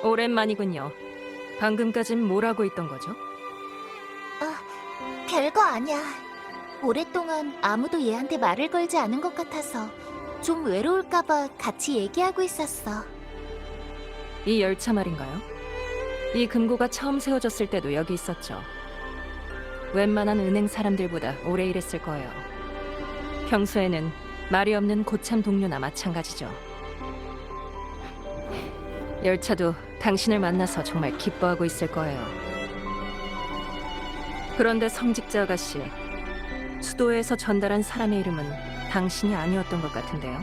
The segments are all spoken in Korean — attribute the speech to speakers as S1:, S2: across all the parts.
S1: 오랜만이군요. 방금까진 뭘 하고 있던 거죠?
S2: 별거 아니야. 오랫동안 아무도 얘한테 말을 걸지 않은 것 같아서 좀 외로울까봐 같이 얘기하고 있었어.
S1: 이 열차 말인가요? 이 금고가 처음 세워졌을 때도 여기 있었죠. 웬만한 은행 사람들보다 오래 일했을 거예요. 평소에는 말이 없는 고참 동료나 마찬가지죠. 열차도 당신을 만나서 정말 기뻐하고 있을 거예요. 그런데 성직자 아가씨, 수도에서 전달한 사람의 이름은 당신이 아니었던 것 같은데요.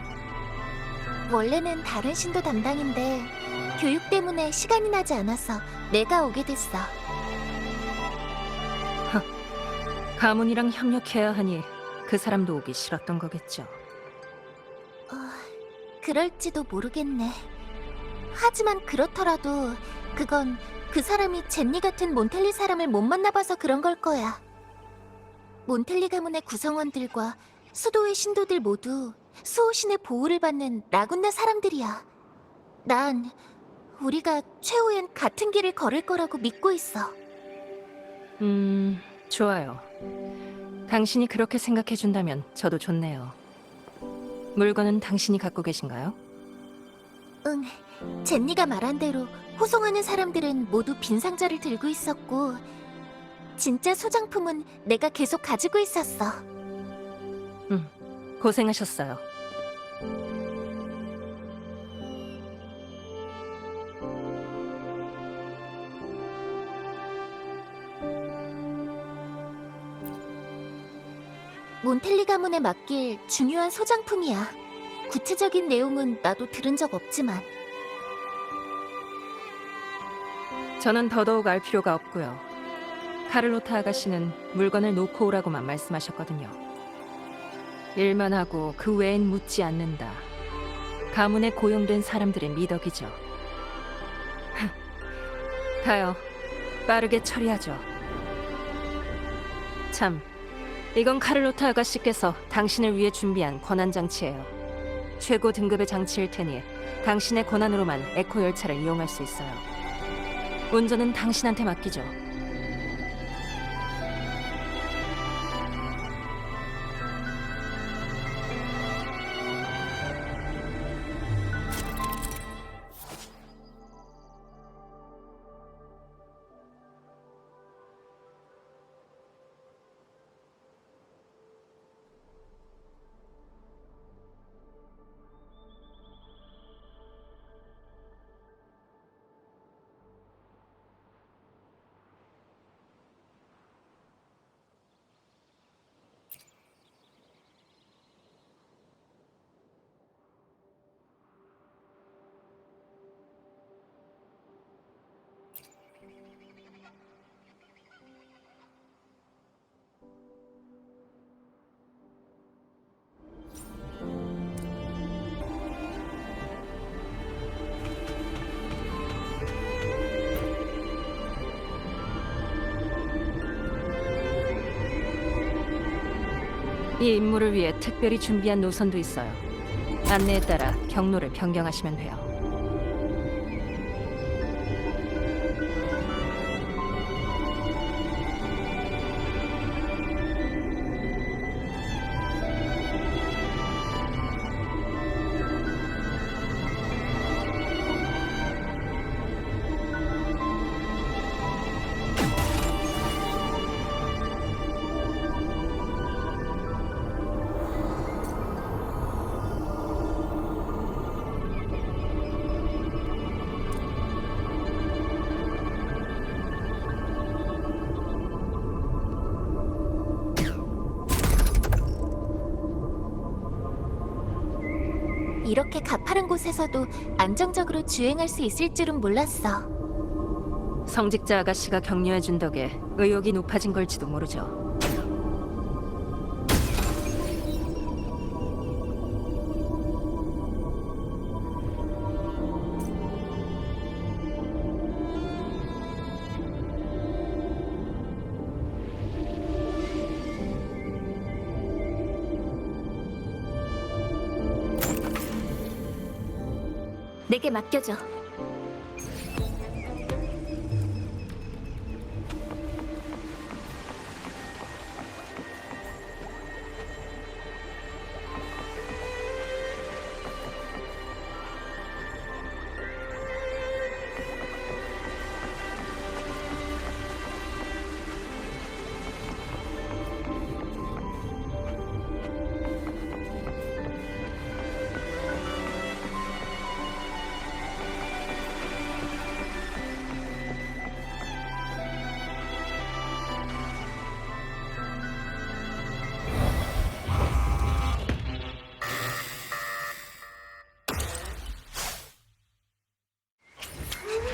S2: 원래는 다른 신도 담당인데 교육 때문에 시간이 나지 않아서 내가 오게 됐어.
S1: 가문이랑 협력해야 하니 그 사람도 오기 싫었던 거겠죠.
S2: 그럴지도 모르겠네. 하지만 그렇더라도 그건 그 사람이 젠니 같은 몬텔리 사람을 못 만나봐서 그런 걸 거야. 몬텔리 가문의 구성원들과 수도의 신도들 모두 수호신의 보호를 받는 라군나 사람들이야. 난 우리가 최후엔 같은 길을 걸을 거라고 믿고 있어.
S1: 좋아요. 당신이 그렇게 생각해준다면 저도 좋네요. 물건은 당신이 갖고 계신가요?
S2: 응, 젠니가 말한 대로 호송하는 사람들은 모두 빈 상자를 들고 있었고 진짜 소장품은 내가 계속 가지고 있었어.
S1: 고생하셨어요.
S2: 몬텔리 가문에 맡길 중요한 소장품이야. 구체적인 내용은 나도 들은 적 없지만.
S1: 저는 더더욱 알 필요가 없고요. 카를로타 아가씨는 물건을 놓고 오라고만 말씀하셨거든요. 일만 하고 그 외엔 묻지 않는다. 가문에 고용된 사람들의 미덕이죠. 가요. 빠르게 처리하죠. 참, 이건 카를로타 아가씨께서 당신을 위해 준비한 권한장치예요. 최고 등급의 장치일 테니 당신의 권한으로만 에코 열차를 이용할 수 있어요. 운전은 당신한테 맡기죠. 이 임무를 위해 특별히 준비한 노선도 있어요. 안내에 따라 경로를 변경하시면 돼요.
S2: 이렇게 가파른 곳에서도 안정적으로 주행할 수 있을 줄은 몰랐어.
S1: 성직자 아가씨가 격려해준 덕에 의욕이 높아진 걸지도 모르죠.
S2: 내게 맡겨줘.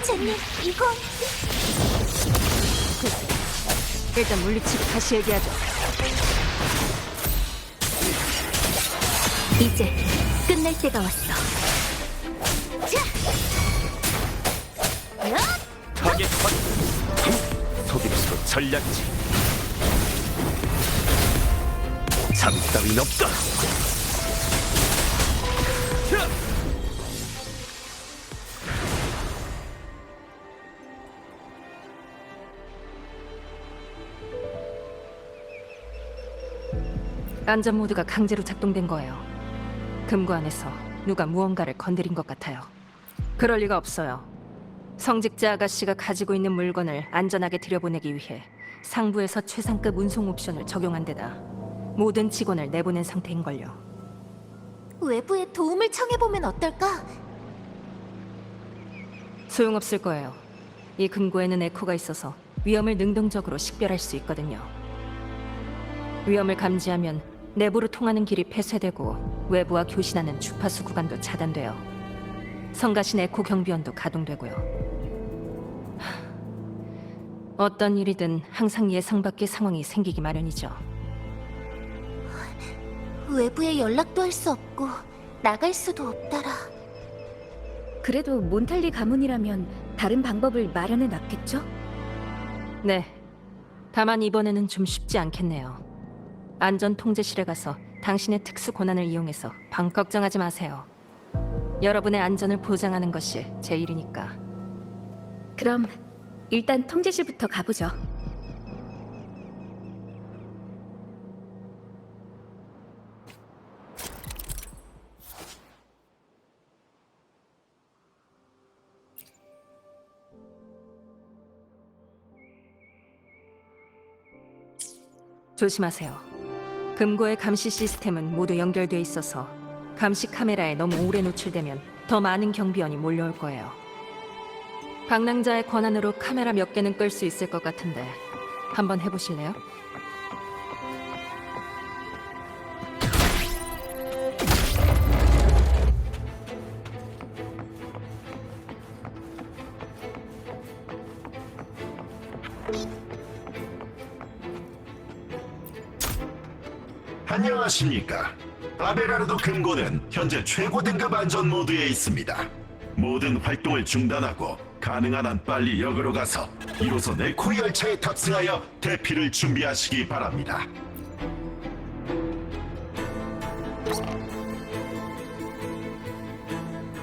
S2: 젠니, 이건
S1: 일단 물리치고 다시 얘기하죠.
S2: 이제 끝낼 때가 왔어. 자! 야!
S3: 타겟 확인. 속임수로 전략지. 잠 따윈 없다. 야!
S1: 안전 모드가 강제로 작동된 거예요. 금고 안에서 누가 무언가를 건드린 것 같아요. 그럴 리가 없어요. 성직자 아가씨가 가지고 있는 물건을 안전하게 들여보내기 위해 상부에서 최상급 운송 옵션을 적용한 데다 모든 직원을 내보낸 상태인걸요.
S2: 외부에 도움을 청해보면 어떨까?
S1: 소용없을 거예요. 이 금고에는 에코가 있어서 위험을 능동적으로 식별할 수 있거든요. 위험을 감지하면 내부로 통하는 길이 폐쇄되고 외부와 교신하는 주파수 구간도 차단돼요. 성가신 에코 경비원도 가동되고요. 어떤 일이든 항상 예상 밖의 상황이 생기기 마련이죠.
S2: 외부에 연락도 할 수 없고 나갈 수도 없더라.
S4: 그래도 몬탈리 가문이라면 다른 방법을 마련해 놨겠죠?
S1: 네. 다만 이번에는 좀 쉽지 않겠네요. 안전 통제실에 가서 당신의 특수 권한을 이용해서 걱정하지 마세요. 여러분의 안전을 보장하는 것이 제 일이니까.
S4: 그럼 일단 통제실부터 가보죠.
S1: 조심하세요. 금고의 감시 시스템은 모두 연결돼 있어서 감시 카메라에 너무 오래 노출되면 더 많은 경비원이 몰려올 거예요. 방랑자의 권한으로 카메라 몇 개는 끌 수 있을 것 같은데 한번 해보실래요?
S5: 안녕하십니까. 아베라르도 금고는 현재 최고 등급 안전 모드에 있습니다. 모든 활동을 중단하고 가능한 한 빨리 역으로 가서 1호선 에코 열차에 탑승하여 대피를 준비하시기 바랍니다.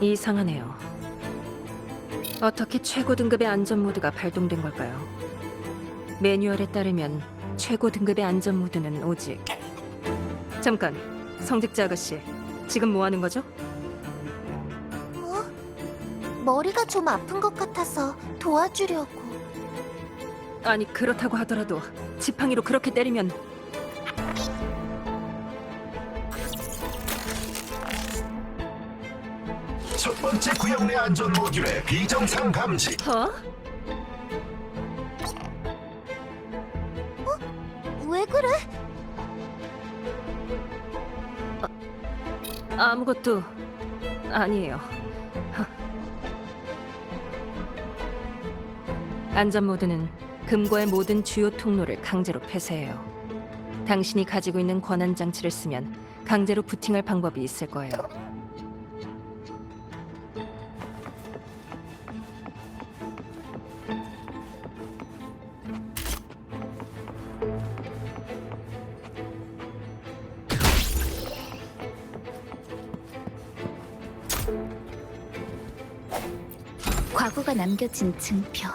S1: 이상하네요. 어떻게 최고 등급의 안전 모드가 발동된 걸까요? 매뉴얼에 따르면 최고 등급의 안전 모드는 오직 잠깐, 성직자 아가씨, 지금 뭐 하는 거죠?
S2: 머리가 좀 아픈 것 같아서 도와주려고.
S1: 아니 그렇다고 하더라도 지팡이로 그렇게 때리면
S5: 첫 번째 구역 내 안전 모듈의 비정상 감지.
S2: 왜 그래?
S1: 아무것도 아니에요. 안전 모드는 금고의 모든 주요 통로를 강제로 폐쇄해요. 당신이 가지고 있는 권한 장치를 쓰면 강제로 부팅할 방법이 있을 거예요.
S4: 과거가 남겨진 증표.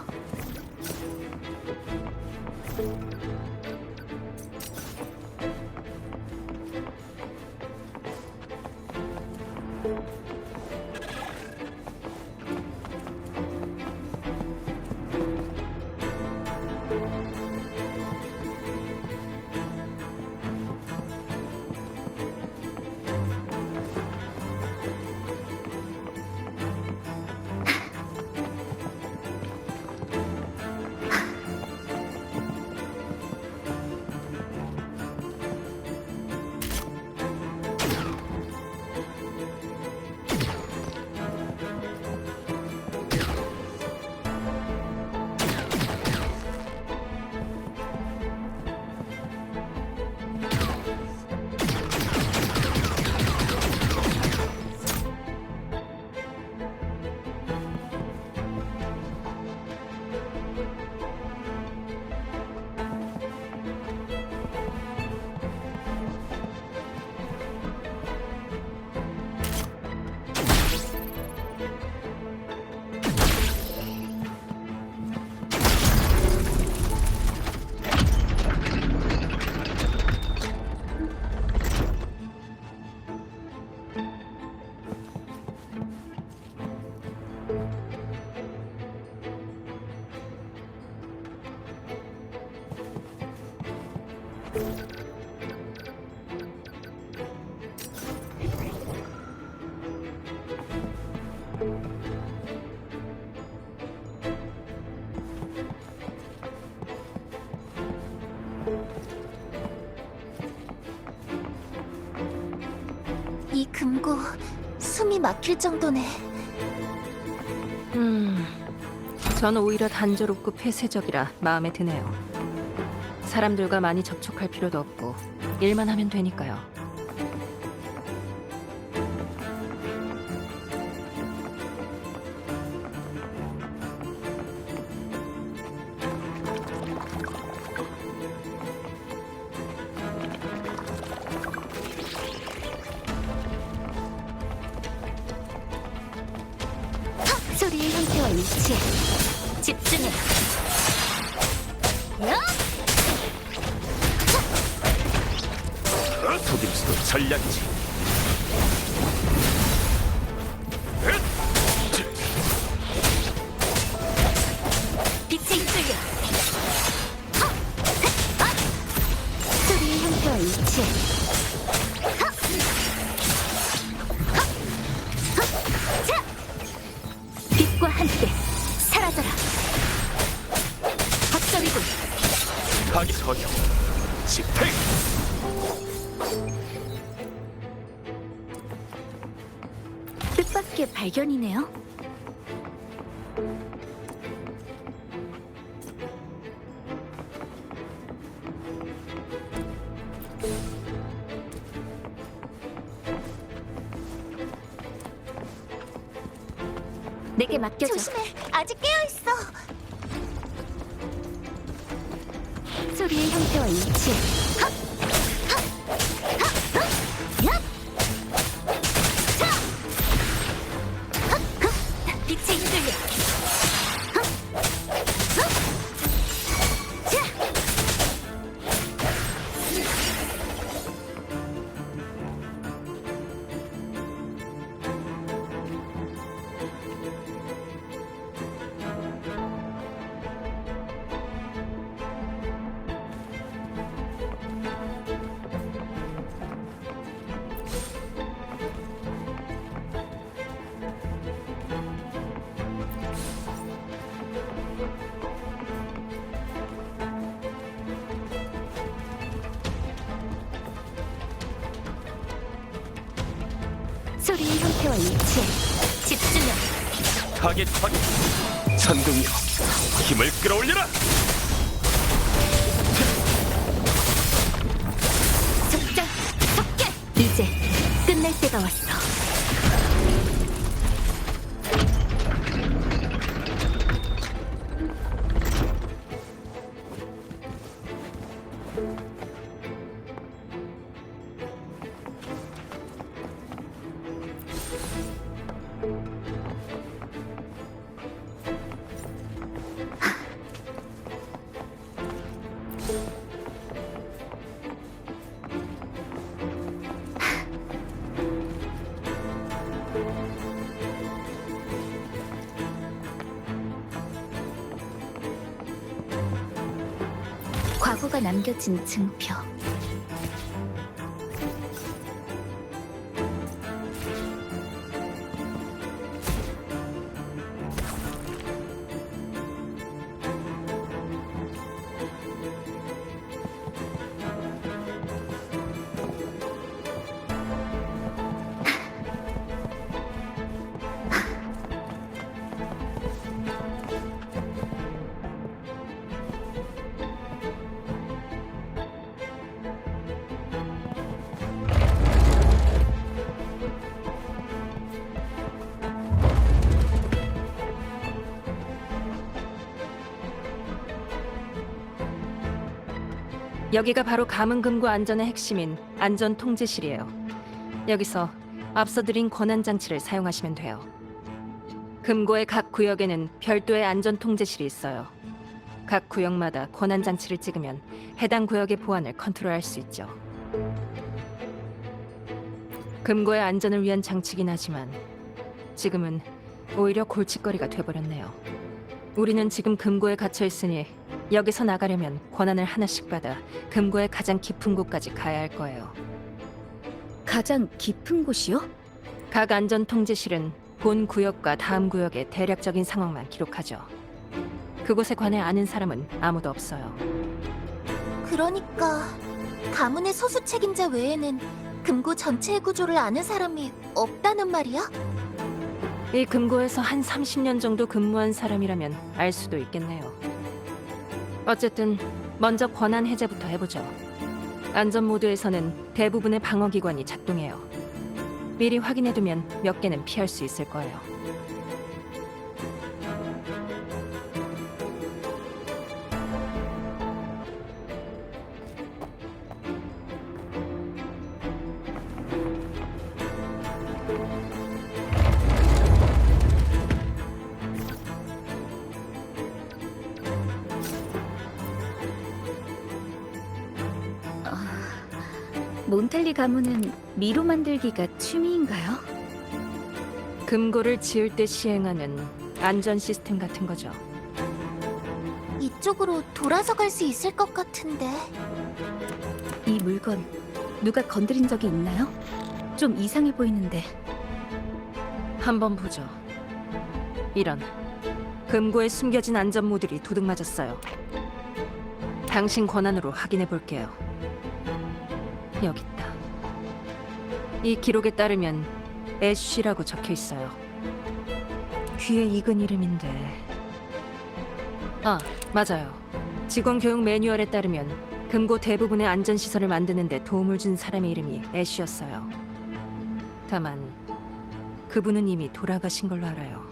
S2: 이 금고 숨이 막힐 정도네.
S1: 전 오히려 단조롭고 폐쇄적이라 마음에 드네요. 사람들과 많이 접촉할 필요도 없고 일만 하면 되니까요.
S2: 소리의 형태와 일치해. 집중해.
S3: 속임수도 전략이지.
S2: 빛의 힘줄여. 소리의 형태와 일치해. 빛과 함께 사라져라. 헛소리군.
S3: 가기 서형. 집행.
S4: 뜻밖의 발견이네요. 내게 맡겨줘.
S2: 조심해. 아직 깨어 있어.
S4: 소리의 형태와 일치.
S2: 빛의 힘줄여. 소리의 형태와 일치해. 집중해.
S3: 타겟 확인. 천둥이여, 힘을 끌어올려라.
S2: 속장 속결.
S4: 이제 끝낼 때가 왔어. 과거가 남겨진 증표.
S1: 여기가 바로 감흥금고 안전의 핵심인 안전통제실이에요. 여기서 앞서 드린 권한장치를 사용하시면 돼요. 금고의 각 구역에는 별도의 안전통제실이 있어요. 각 구역마다 권한장치를 찍으면 해당 구역의 보안을 컨트롤할 수 있죠. 금고의 안전을 위한 장치긴 하지만 지금은 오히려 골칫거리가 돼버렸네요. 우리는 지금 금고에 갇혀 있으니 여기서 나가려면 권한을 하나씩 받아 금고의 가장 깊은 곳까지 가야 할 거예요.
S4: 가장 깊은 곳이요?
S1: 각 안전통제실은 본 구역과 다음 구역의 대략적인 상황만 기록하죠. 그곳에 관해 아는 사람은 아무도 없어요.
S2: 그러니까 가문의 소수 책임자 외에는 금고 전체의 구조를 아는 사람이 없다는 말이야?
S1: 이 금고에서 한 30년 정도 근무한 사람이라면 알 수도 있겠네요. 어쨌든 먼저 권한 해제부터 해보죠. 안전 모드에서는 대부분의 방어 기관이 작동해요. 미리 확인해두면 몇 개는 피할 수 있을 거예요.
S4: 몬텔리 가문은 미로 만들기가 취미인가요?
S1: 금고를 지을 때 시행하는 안전 시스템 같은 거죠.
S2: 이쪽으로 돌아서 갈 수 있을 것 같은데.
S4: 이 물건 누가 건드린 적이 있나요? 좀 이상해 보이는데.
S1: 한번 보죠. 이런 금고에 숨겨진 안전모들이 도둑맞았어요. 당신 권한으로 확인해 볼게요. 여기 있다. 이 기록에 따르면 애쉬라고 적혀 있어요. 귀에 익은 이름인데. 아, 맞아요. 직원 교육 매뉴얼에 따르면 금고 대부분의 안전시설을 만드는 데 도움을 준 사람의 이름이 애쉬였어요. 다만 그분은 이미 돌아가신 걸로 알아요.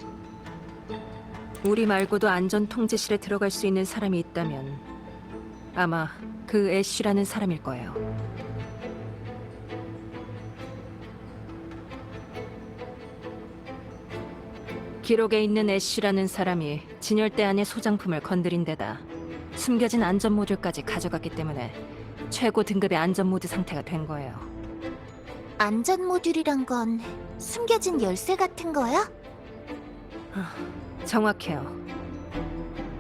S1: 우리 말고도 안전 통제실에 들어갈 수 있는 사람이 있다면 아마 그 애쉬라는 사람일 거예요. 기록에 있는 애쉬라는 사람이 진열대 안의 소장품을 건드린 데다 숨겨진 안전 모듈까지 가져갔기 때문에 최고 등급의 안전 모드 상태가 된 거예요.
S2: 안전 모듈이란 건 숨겨진 열쇠 같은 거야?
S1: 정확해요.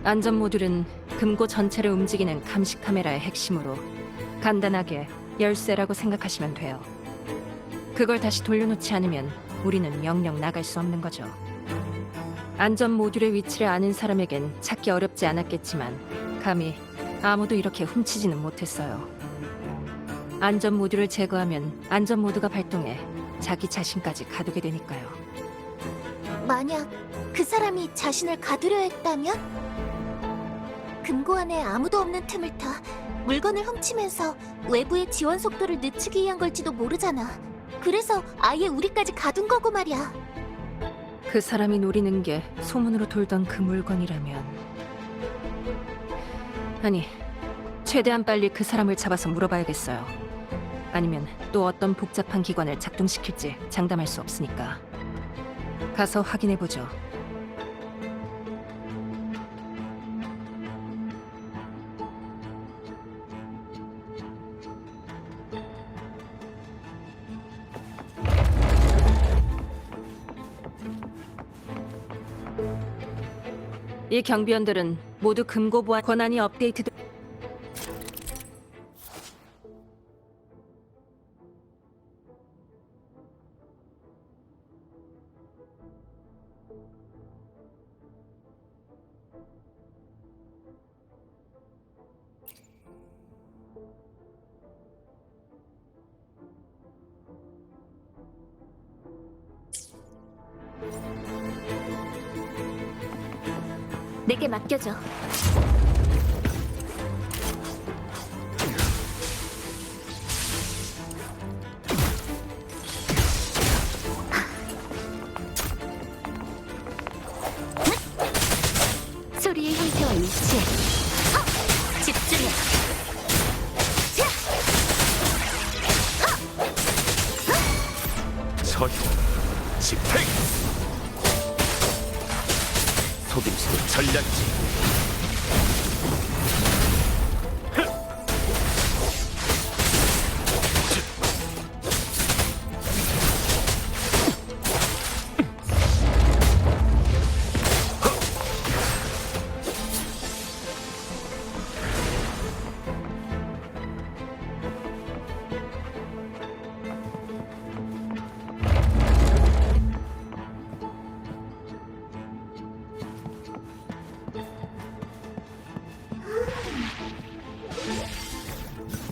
S1: 안전 모듈은 금고 전체를 움직이는 감시 카메라의 핵심으로 간단하게 열쇠라고 생각하시면 돼요. 그걸 다시 돌려놓지 않으면 우리는 영영 나갈 수 없는 거죠. 안전 모듈의 위치를 아는 사람에겐 찾기 어렵지 않았겠지만 감히 아무도 이렇게 훔치지는 못했어요. 안전 모듈을 제거하면 안전 모드가 발동해 자기 자신까지 가두게 되니까요.
S2: 만약 그 사람이 자신을 가두려 했다면? 금고 안에 아무도 없는 틈을 타 물건을 훔치면서 외부의 지원 속도를 늦추기 위한 걸지도 모르잖아. 그래서 아예 우리까지 가둔 거고 말이야.
S1: 그 사람이 노리는 게 소문으로 돌던 그 물건이라면, 아니, 최대한 빨리 그 사람을 잡아서 물어봐야겠어요. 아니면 또 어떤 복잡한 기관을 작동시킬지 장담할 수 없으니까. 가서 확인해보죠. 이 경비원들은 모두 금고 보안 권한이 업데이트돼.
S4: 내게 맡겨줘. 소리의 형태와 일치해. 집중해.
S3: 서형, 집행! 속임수도 전략이지.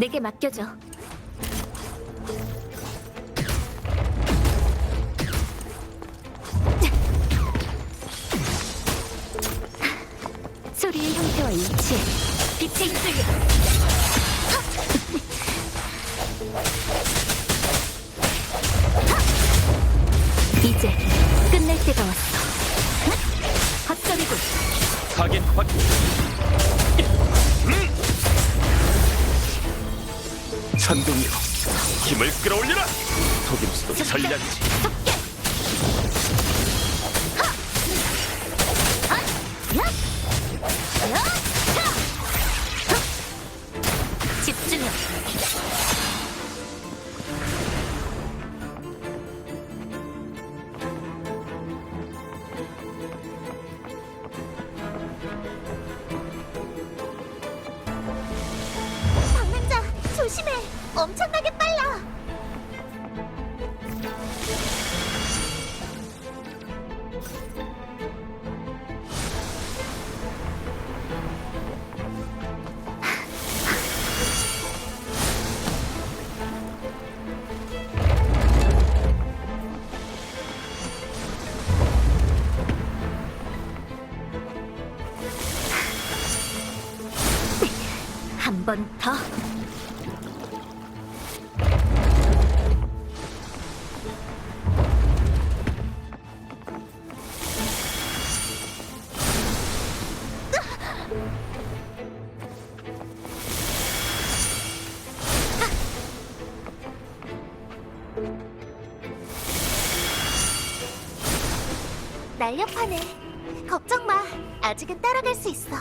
S2: 내게 맡겨줘. 소리의 형태와 일치해. 빛의 입술이야. 이제 끝낼 때가 왔어. 헛소리군.
S3: 타겟 확인. 천둥이여, 힘을 끌어올려라. 속임수도 전략이지.
S2: 집중해. 방랑자, 조심해. 엄청나게 빨라. 한 번 더. 날렵하네. 걱정 마. 아직은 따라갈 수 있어.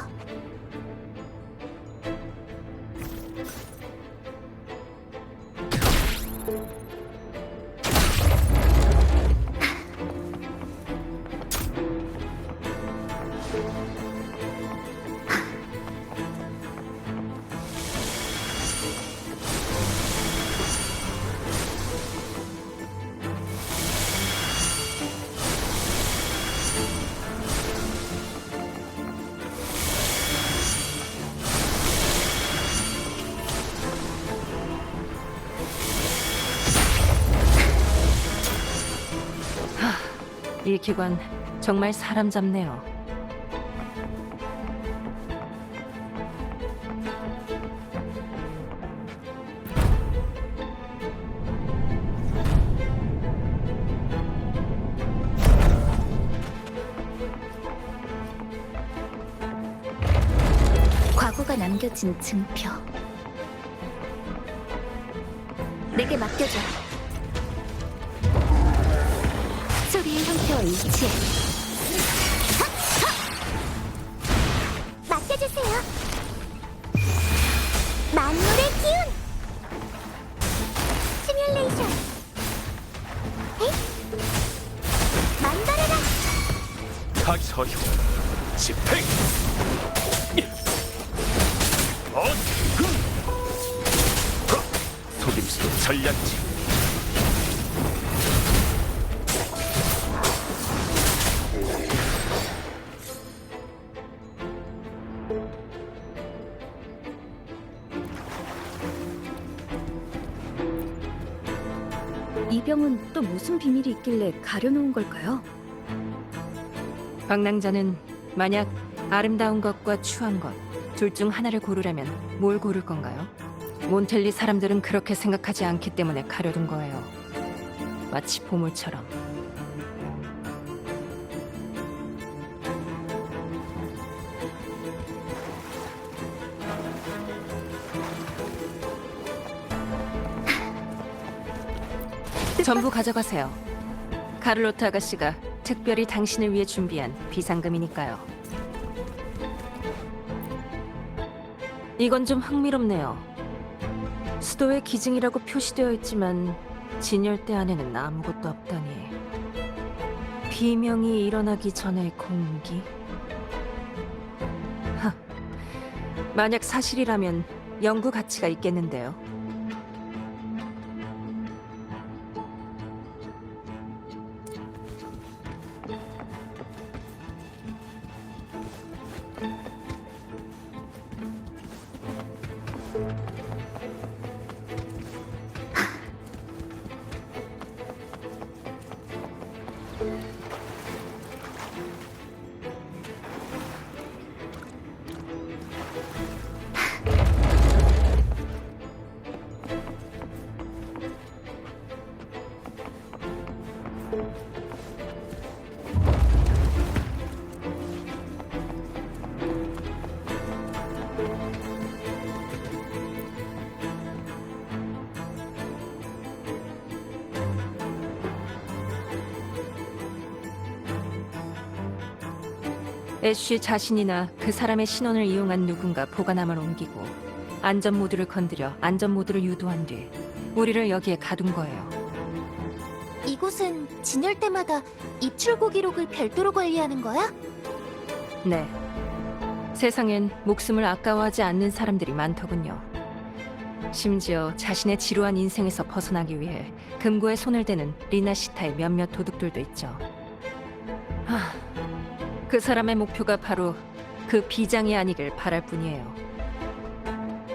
S1: 이 기관 정말 사람 잡네요.
S2: 과거가 남겨진 증표. 내게 맡겨줘. 소리의 형태와 일치해. 맡겨주세요. 만물의 기운. 시뮬레이션. 에잇. 만들어라.
S3: 서효, 집행. 속임수도 전략이지.
S4: 이 병은 또 무슨 비밀이 있길래 가려놓은 걸까요?
S1: 방랑자는 만약 아름다운 것과 추한 것 둘 중 하나를 고르라면 뭘 고를 건가요? 몬텔리 사람들은 그렇게 생각하지 않기 때문에 가려둔 거예요. 마치 보물처럼. 전부 가져가세요. 카를로트 아가씨가 특별히 당신을 위해 준비한 비상금이니까요. 이건 좀 흥미롭네요. 수도의 기증이라고 표시되어 있지만 진열대 안에는 아무것도 없다니. 비명이 일어나기 전의 공기? 하, 만약 사실이라면 연구 가치가 있겠는데요. 애쉬 자신이나 그 사람의 신원을 이용한 누군가 보관함을 옮기고 안전 모드를 건드려 안전 모드를 유도한 뒤 우리를 여기에 가둔 거예요.
S2: 이곳은 진열 때마다 입출고 기록을 별도로 관리하는 거야?
S1: 네. 세상엔 목숨을 아까워하지 않는 사람들이 많더군요. 심지어 자신의 지루한 인생에서 벗어나기 위해 금고에 손을 대는 리나시타의 몇몇 도둑들도 있죠. 그 사람의 목표가 바로 그 비장이 아니길 바랄 뿐이에요.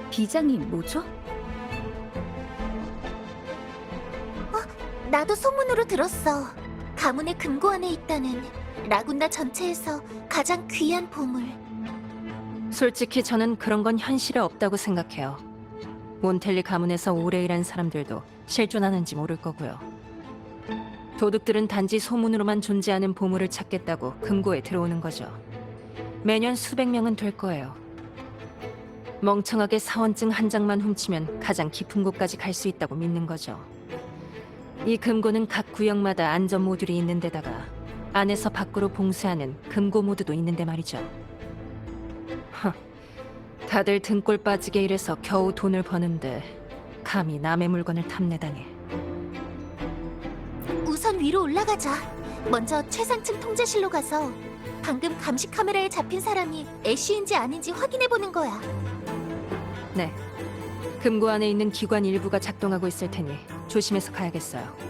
S4: 비장이 뭐죠?
S2: 나도 소문으로 들었어. 가문의 금고 안에 있다는 라군나 전체에서 가장 귀한 보물.
S1: 솔직히 저는 그런 건 현실에 없다고 생각해요. 몬텔리 가문에서 오래 일한 사람들도 실존하는지 모를 거고요. 도둑들은 단지 소문으로만 존재하는 보물을 찾겠다고 금고에 들어오는 거죠. 매년 수백 명은 될 거예요. 멍청하게 사원증 한 장만 훔치면 가장 깊은 곳까지 갈 수 있다고 믿는 거죠. 이 금고는 각 구역마다 안전 모듈이 있는 데다가 안에서 밖으로 봉쇄하는 금고 모드도 있는데 말이죠. 다들 등골 빠지게 일해서 겨우 돈을 버는데 감히 남의 물건을 탐내다니.
S2: 우선 위로 올라가자. 먼저 최상층 통제실로 가서 방금 감시 카메라에 잡힌 사람이 애쉬인지 아닌지 확인해보는 거야.
S1: 네. 금고 안에 있는 기관 일부가 작동하고 있을 테니 조심해서 가야겠어요.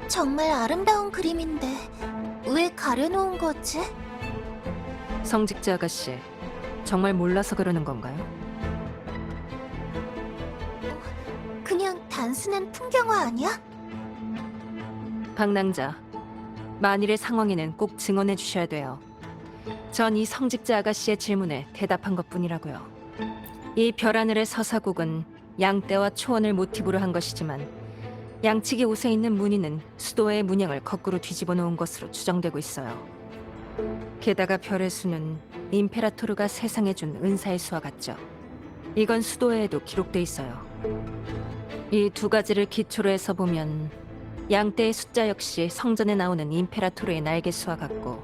S2: 정말 아름다운 그림인데 왜 가려놓은 거지?
S1: 성직자 아가씨, 정말 몰라서 그러는 건가요?
S2: 그냥 단순한 풍경화 아니야?
S1: 방랑자, 만일의 상황에는 꼭 증언해 주셔야 돼요. 전 이 성직자 아가씨의 질문에 대답한 것뿐이라고요. 이 별하늘의 서사곡은 양떼와 초원을 모티브로 한 것이지만 양측이 옷에 있는 무늬는 수도의 문양을 거꾸로 뒤집어 놓은 것으로 추정되고 있어요. 게다가 별의 수는 임페라토르가 세상에 준 은사의 수와 같죠. 이건 수도에도 기록돼 있어요. 이 두 가지를 기초로 해서 보면 양떼의 숫자 역시 성전에 나오는 임페라토르의 날개 수와 같고,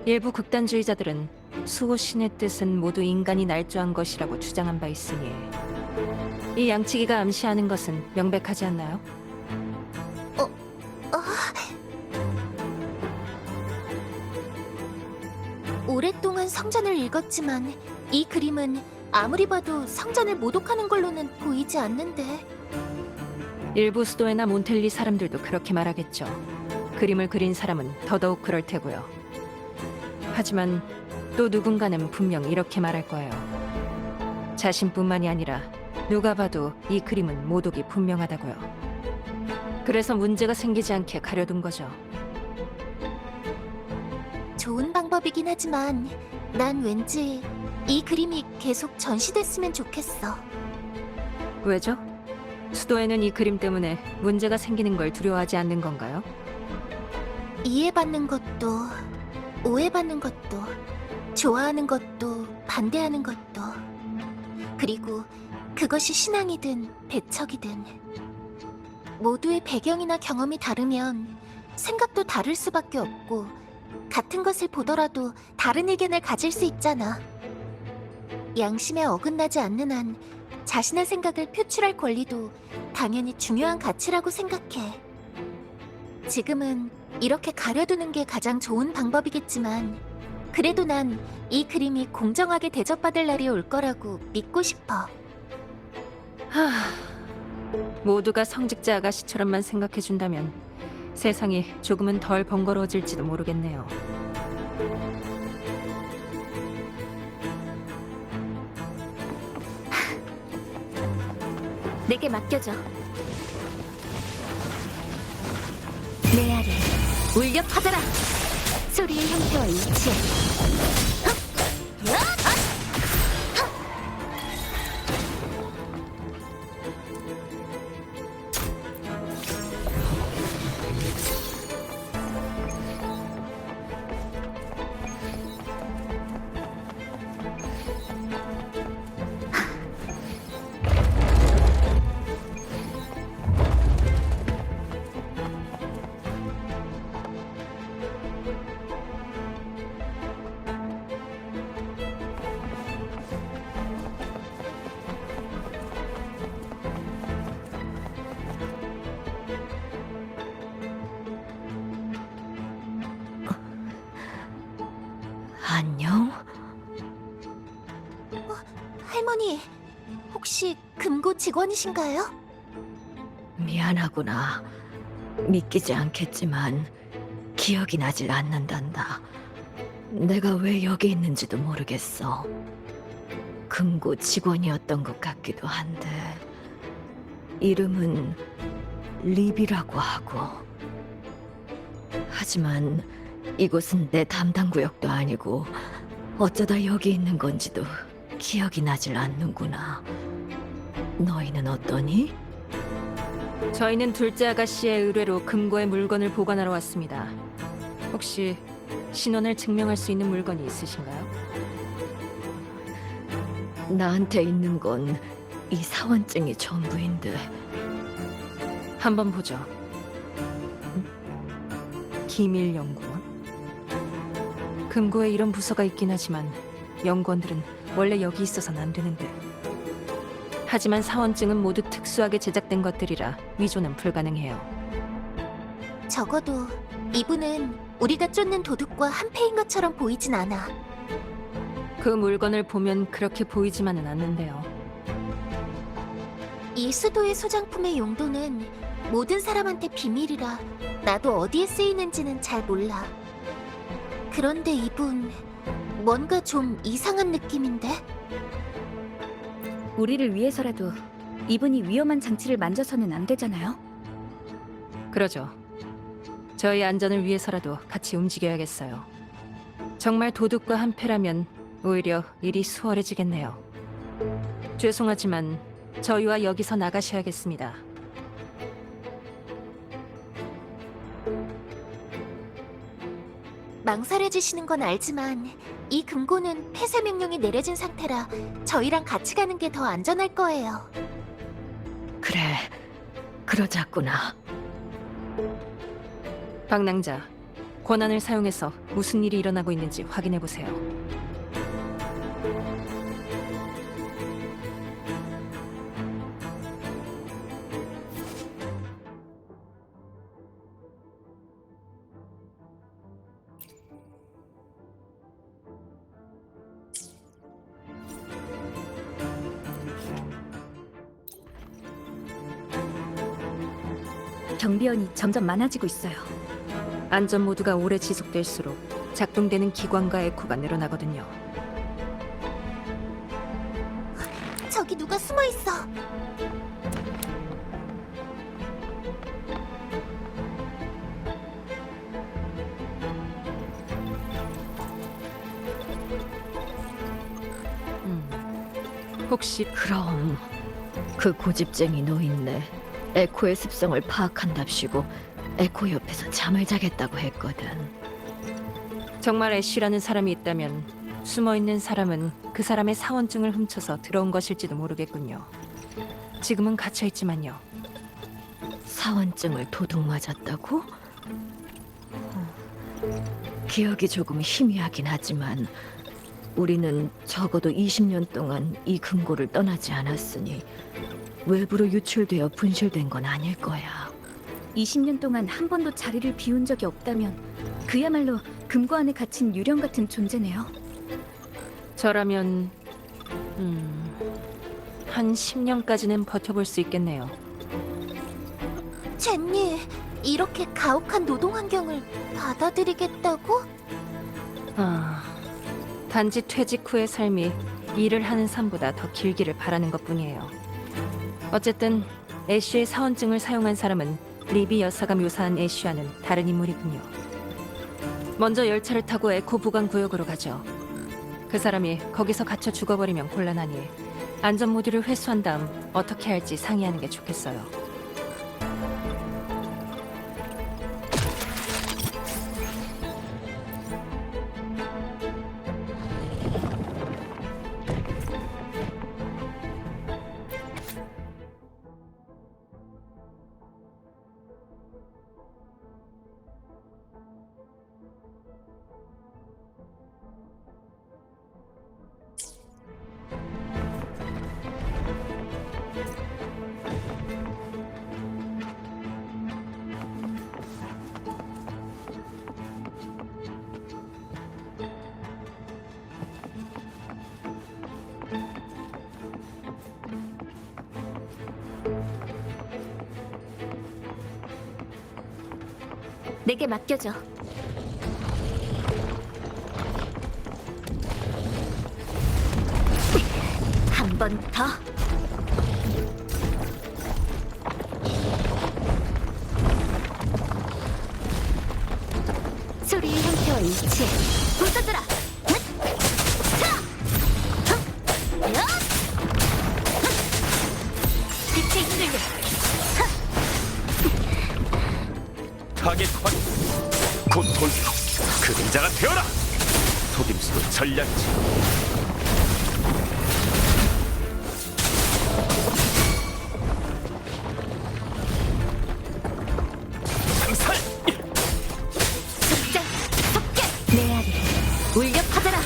S1: 일부 극단주의자들은 수호 신의 뜻은 모두 인간이 날조한 것이라고 주장한 바 있으니 이 양치기가 암시하는 것은 명백하지 않나요?
S2: 오랫동안 성전을 읽었지만 이 그림은 아무리 봐도 성전을 모독하는 걸로는 보이지 않는데.
S1: 일부 수도에나 몬텔리 사람들도 그렇게 말하겠죠. 그림을 그린 사람은 더더욱 그럴 테고요. 하지만 또 누군가는 분명 이렇게 말할 거예요. 자신뿐만이 아니라 누가 봐도 이 그림은 모독이 분명하다고요. 그래서 문제가 생기지 않게 가려둔 거죠.
S2: 좋은 방법이긴 하지만 난 왠지 이 그림이 계속 전시됐으면 좋겠어.
S1: 왜죠? 수도에는 이 그림 때문에 문제가 생기는 걸 두려워하지 않는 건가요?
S2: 이해받는 것도, 오해받는 것도, 좋아하는 것도, 반대하는 것도, 그리고 그것이 신앙이든 배척이든 모두의 배경이나 경험이 다르면 생각도 다를 수밖에 없고, 같은 것을 보더라도 다른 의견을 가질 수 있잖아. 양심에 어긋나지 않는 한 자신의 생각을 표출할 권리도 당연히 중요한 가치라고 생각해. 지금은 이렇게 가려두는 게 가장 좋은 방법이겠지만, 그래도 난 이 그림이 공정하게 대접받을 날이 올 거라고 믿고 싶어.
S1: 모두가 성직자 아가씨처럼만 생각해준다면 세상이 조금은 덜 번거로워질지도 모르겠네요.
S4: 내게 맡겨줘. 메아리, 울려 퍼져라.
S2: 소리의 형태와 일치해.
S1: 안녕?
S2: 할머니, 혹시 금고 직원이신가요?
S1: 미안하구나. 믿기지 않겠지만 기억이 나질 않는단다. 내가 왜 여기 있는지도 모르겠어. 금고 직원이었던 것 같기도 한데 이름은 립이라고 하고. 하지만 이곳은 내 담당 구역도 아니고 어쩌다 여기 있는 건지도 기억이 나질 않는구나. 너희는 어떠니? 저희는 둘째 아가씨의 의뢰로 금고에 물건을 보관하러 왔습니다. 혹시 신원을 증명할 수 있는 물건이 있으신가요? 나한테 있는 건 이 사원증이 전부인데. 한번 보죠. 기밀연구원? 금고에 이런 부서가 있긴 하지만 연구원들은 원래 여기 있어서는 안 되는데. 하지만 사원증은 모두 특수하게 제작된 것들이라 위조는 불가능해요.
S2: 적어도 이분은 우리가 쫓는 도둑과 한패인 것처럼 보이진 않아.
S1: 그 물건을 보면 그렇게 보이지만은 않는데요.
S2: 이 수도의 소장품의 용도는 모든 사람한테 비밀이라 나도 어디에 쓰이는지는 잘 몰라. 그런데 이분 뭔가 좀 이상한 느낌인데?
S4: 우리를 위해서라도 이분이 위험한 장치를 만져서는 안 되잖아요.
S1: 그러죠. 저희 안전을 위해서라도 같이 움직여야겠어요. 정말 도둑과 한패라면 오히려 일이 수월해지겠네요. 죄송하지만 저희와 여기서 나가셔야겠습니다.
S2: 망설여지시는 건 알지만 이 금고는 폐쇄 명령이 내려진 상태라 저희랑 같이 가는 게 더 안전할 거예요.
S1: 그래, 그러자꾸나. 방랑자, 권한을 사용해서 무슨 일이 일어나고 있는지 확인해 보세요.
S4: 경비원이 점점 많아지고 있어요.
S1: 안전 모드가 오래 지속될수록 작동되는 기관과 에코가 늘어나거든요.
S2: 저기 누가 숨어 있어.
S1: 혹시 그럼 그 고집쟁이 노인네 에코의 습성을 파악한답시고 에코 옆에서 잠을 자겠다고 했거든. 정말 애쉬라는 사람이 있다면 숨어있는 사람은 그 사람의 사원증을 훔쳐서 들어온 것일지도 모르겠군요. 지금은 갇혀있지만요. 사원증을 도둑 맞았다고? 기억이 조금 희미하긴 하지만 우리는 적어도 20년 동안 이 금고를 떠나지 않았으니 외부로 유출되어 분실된 건 아닐 거야.
S4: 20년 동안 한 번도 자리를 비운 적이 없다면 그야말로 금고 안에 갇힌 유령 같은 존재네요.
S1: 저라면 한 10년까지는 버텨볼 수 있겠네요.
S2: 젠니, 이렇게 가혹한 노동 환경을 받아들이겠다고?
S1: 단지 퇴직 후의 삶이 일을 하는 삶보다 더 길기를 바라는 것뿐이에요. 어쨌든 애쉬의 사원증을 사용한 사람은 리비 여사가 묘사한 애쉬와는 다른 인물이군요. 먼저 열차를 타고 에코 보관 구역으로 가죠. 그 사람이 거기서 갇혀 죽어버리면 곤란하니 안전 모듈을 회수한 다음 어떻게 할지 상의하는 게 좋겠어요.
S2: 내게 맡겨줘. 한 번 더. 소리의 형태와 일치해 부서져라. 빛에 이끌려.
S3: 타겟 확인. 곧 돌려. 그림자가 되어라. 속임수도 전략지. 상살.
S2: 속장, 속개. 내 아래 울려 퍼져라.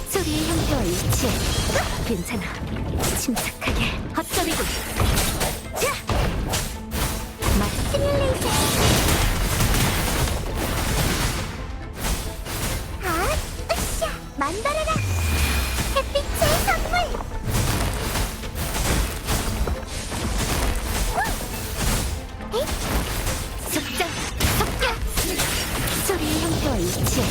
S2: 소리의 형태와 일치해. 괜찮아. 침착하게 헛소리고. 마스티뮬레이션. 으쌰! 만들어라! 햇빛의 선물! 속장, 속장! 소리의 형태와 일치해.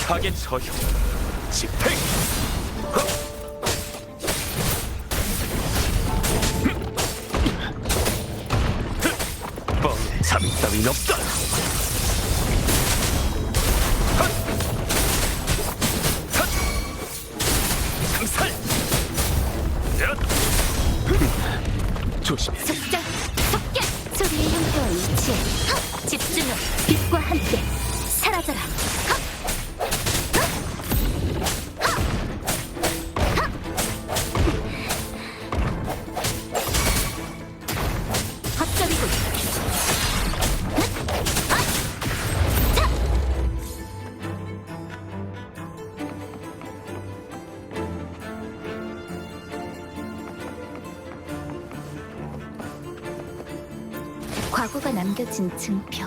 S3: 타겟 서형. 집행. 참 따윈 없다. 상살. 조심해.
S2: 속장, 속개! 소리의 형태와 일치해. 집중해. 빛과 함께 사라져라. 헛소리고. 과거가 남겨진 증표.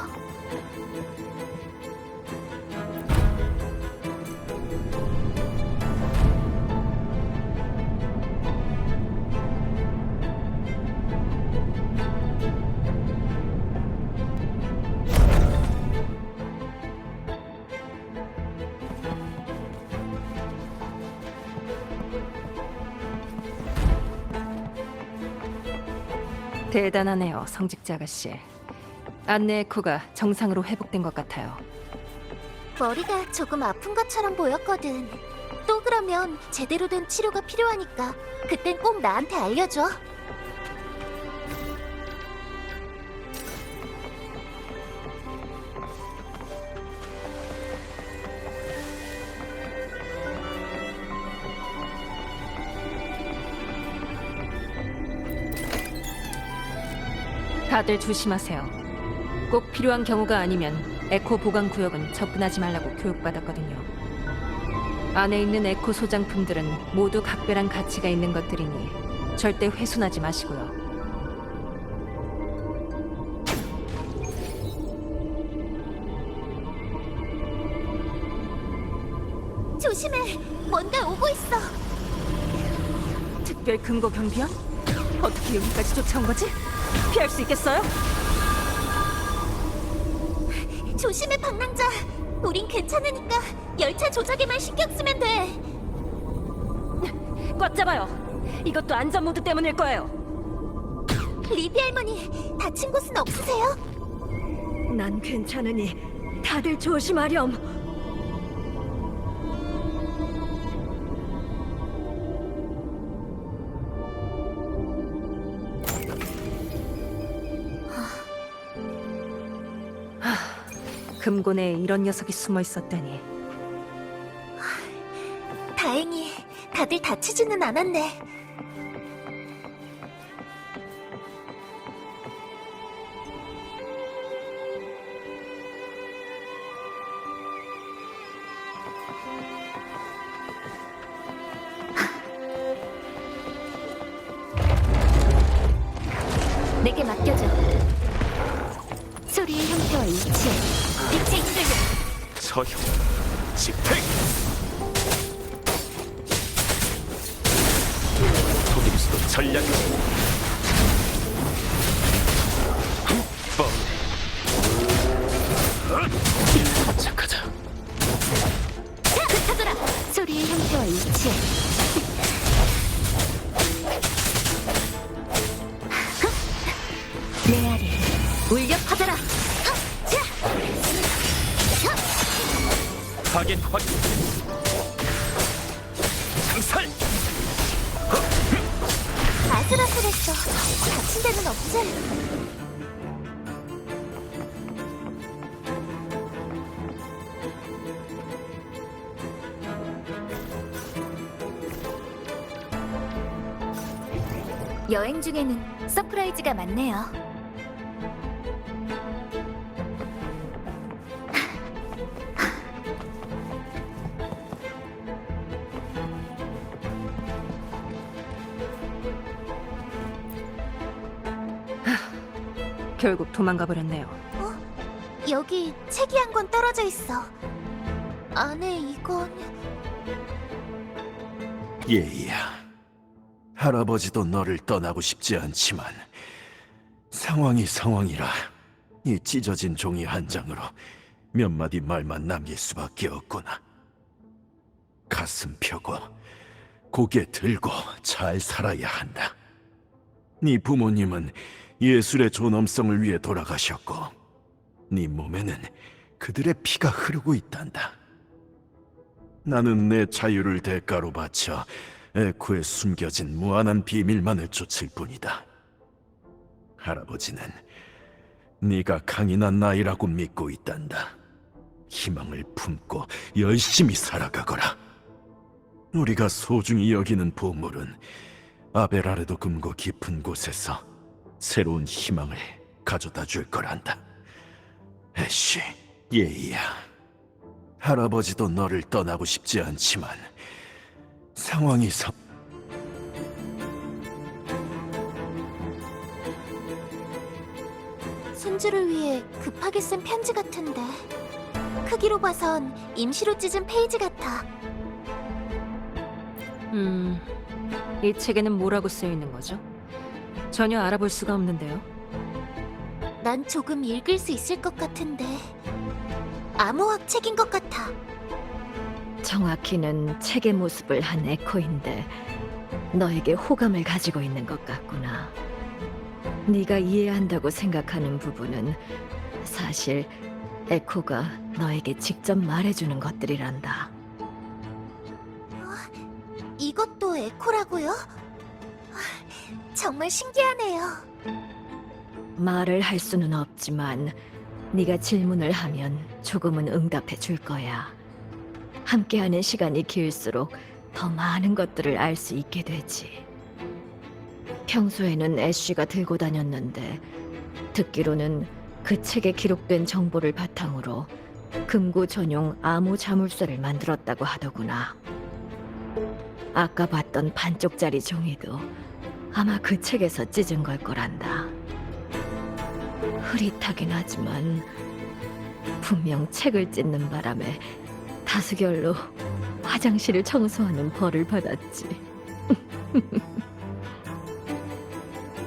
S1: 대단하네요, 성직자 아가씨. 안내 에코가 정상으로 회복된 것 같아요.
S2: 머리가 조금 아픈 것처럼 보였거든. 또 그러면 제대로 된 치료가 필요하니까 그땐 꼭 나한테 알려줘.
S1: 다들 조심하세요. 꼭 필요한 경우가 아니면 에코 보관 구역은 접근하지 말라고 교육받았거든요. 안에 있는 에코 소장품들은 모두 각별한 가치가 있는 것들이니 절대 훼손하지 마시고요.
S2: 조심해. 뭔가 오고 있어.
S1: 특별 금고 경비원? 어떻게 여기까지 쫓아온 거지? 피할 수 있겠어요?
S2: 조심해, 방랑자. 우린 괜찮으니까 열차 조작에만 신경 쓰면 돼.
S1: 꽉 잡아요. 이것도 안전 모드 때문일 거예요.
S2: 리비 할머니, 다친 곳은 없으세요?
S1: 난 괜찮으니 다들 조심하렴. 금곤에 이런 녀석이 숨어 있었다니.
S2: 다행히 다들 다치지는 않았네.
S4: 내게 맡겨줘. 소리의 형태와 일치해. 빛의 힘들려.
S3: 저형 집행. 토김수도 전략이지. 착하자.
S4: 흩어져라. 소리의 형태와 일치해. 메아리, 울려 퍼져라.
S3: 파괴 확인. 강살.
S2: 아슬아슬했어. 다친 데는 없지?
S4: 여행 중에는 서프라이즈가 많네요.
S1: 결국 도망가 버렸네요.
S2: 여기 책이 한 권 떨어져 있어. 안에 이건...
S5: 예이야. 할아버지도 너를 떠나고 싶지 않지만 상황이라 이 찢어진 종이 한 장으로 몇 마디 말만 남길 수밖에 없구나. 가슴 펴고 고개 들고 잘 살아야 한다. 네 부모님은 예술의 존엄성을 위해 돌아가셨고 네 몸에는 그들의 피가 흐르고 있단다. 나는 내 자유를 대가로 바쳐 에코에 숨겨진 무한한 비밀만을 쫓을 뿐이다. 할아버지는 네가 강인한 나이라고 믿고 있단다. 희망을 품고 열심히 살아가거라. 우리가 소중히 여기는 보물은 아베라르도 금고 깊은 곳에서 새로운 희망을 가져다 줄 거란다. 애쉬, 예이야. 할아버지도 너를 떠나고 싶지 않지만 상황이
S2: 손주를 위해 급하게 쓴 편지 같은데 크기로 봐선 임시로 찢은 페이지 같아.
S1: 이 책에는 뭐라고 쓰여 있는 거죠? 전혀 알아볼 수가 없는데요.
S2: 난 조금 읽을 수 있을 것 같은데 암호학 책인 것 같아.
S6: 정확히는 책의 모습을 한 에코인데 너에게 호감을 가지고 있는 것 같구나. 네가 이해한다고 생각하는 부분은 사실 에코가 너에게 직접 말해주는 것들이란다.
S2: 이것도 에코라고요? 정말 신기하네요.
S6: 말을 할 수는 없지만 네가 질문을 하면 조금은 응답해 줄 거야. 함께하는 시간이 길수록 더 많은 것들을 알 수 있게 되지. 평소에는 애쉬가 들고 다녔는데 듣기로는 그 책에 기록된 정보를 바탕으로 금고 전용 암호 자물쇠를 만들었다고 하더구나. 아까 봤던 반쪽짜리 종이도 아마 그 책에서 찢은 걸 거란다. 흐릿하긴 하지만 분명 책을 찢는 바람에 다수결로 화장실을 청소하는 벌을 받았지.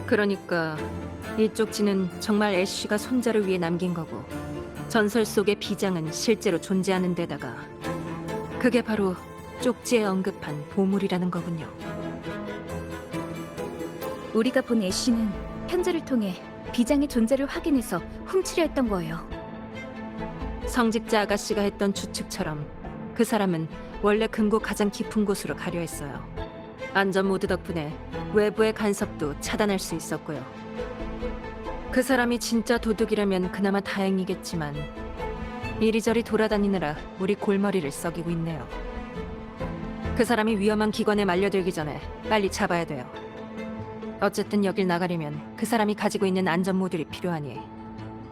S1: 그러니까 이 쪽지는 정말 애쉬가 손자를 위해 남긴 거고 전설 속의 비장은 실제로 존재하는 데다가 그게 바로 쪽지에 언급한 보물이라는 거군요.
S4: 우리가 본 애쉬는 현재를 통해 비장의 존재를 확인해서 훔치려 했던 거예요.
S1: 성직자 아가씨가 했던 추측처럼 그 사람은 원래 금고 가장 깊은 곳으로 가려 했어요. 안전 모드 덕분에 외부의 간섭도 차단할 수 있었고요. 그 사람이 진짜 도둑이라면 그나마 다행이겠지만 이리저리 돌아다니느라 우리 골머리를 썩이고 있네요. 그 사람이 위험한 기관에 말려들기 전에 빨리 잡아야 돼요. 어쨌든 여길 나가려면 그 사람이 가지고 있는 안전 모듈이 필요하니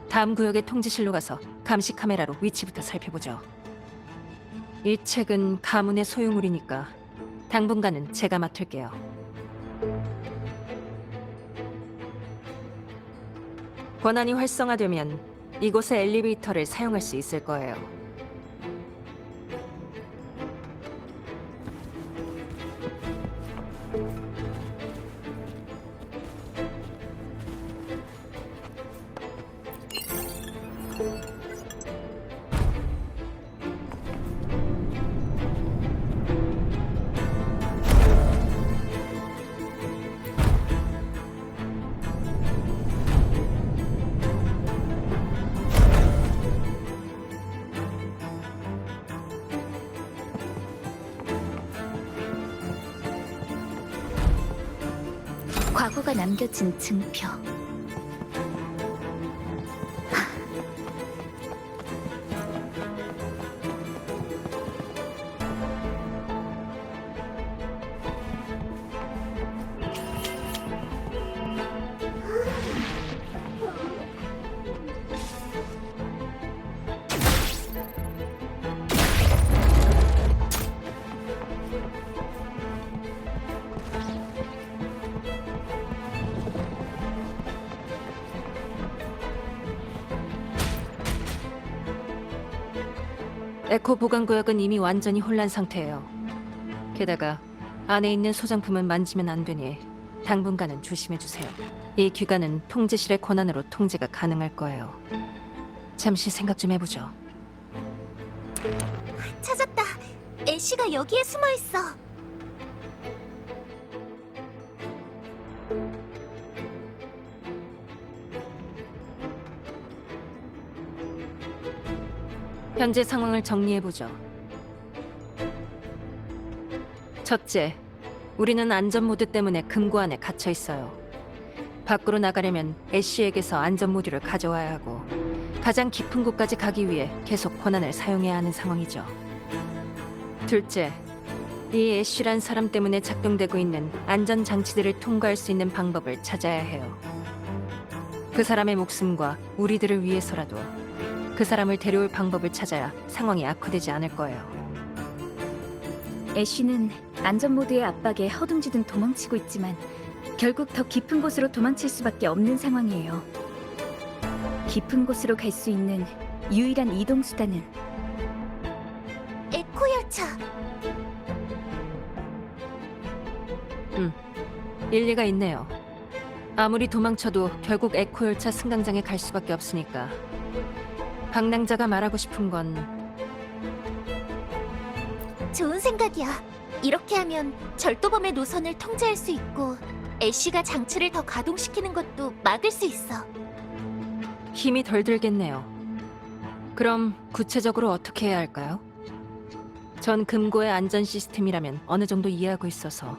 S1: 다음 구역의 통지실로 가서 감시 카메라로 위치부터 살펴보죠. 이 책은 가문의 소유물이니까 당분간은 제가 맡을게요. 권한이 활성화되면 이곳의 엘리베이터를 사용할 수 있을 거예요.
S4: 과거가 남겨진 증표.
S1: 에코 보관구역은 이미 완전히 혼란 상태예요. 게다가 안에 있는 소장품은 만지면 안 되니 당분간은 조심해주세요. 이 기관은 통제실의 권한으로 통제가 가능할 거예요. 잠시 생각 좀 해보죠.
S2: 찾았다. 애쉬가 여기에 숨어 있어.
S1: 현재 상황을 정리해보죠. 첫째, 우리는 안전 모드 때문에 금고 안에 갇혀 있어요. 밖으로 나가려면 애쉬에게서 안전 모듈을 가져와야 하고 가장 깊은 곳까지 가기 위해 계속 권한을 사용해야 하는 상황이죠. 둘째, 이 애쉬란 사람 때문에 작동되고 있는 안전 장치들을 통과할 수 있는 방법을 찾아야 해요. 그 사람의 목숨과 우리들을 위해서라도 그 사람을 데려올 방법을 찾아야 상황이 악화되지 않을 거예요.
S4: 애쉬는 안전 모드의 압박에 허둥지둥 도망치고 있지만 결국 더 깊은 곳으로 도망칠 수밖에 없는 상황이에요. 깊은 곳으로 갈 수 있는 유일한 이동 수단은
S2: 에코 열차.
S1: 일리가 있네요. 아무리 도망쳐도 결국 에코 열차 승강장에 갈 수밖에 없으니까 방랑자가 말하고 싶은 건
S2: 좋은 생각이야. 이렇게 하면 절도범의 노선을 통제할 수 있고 애쉬가 장치를 더 가동시키는 것도 막을 수 있어.
S1: 힘이 덜 들겠네요. 그럼 구체적으로 어떻게 해야 할까요? 전 금고의 안전 시스템이라면 어느 정도 이해하고 있어서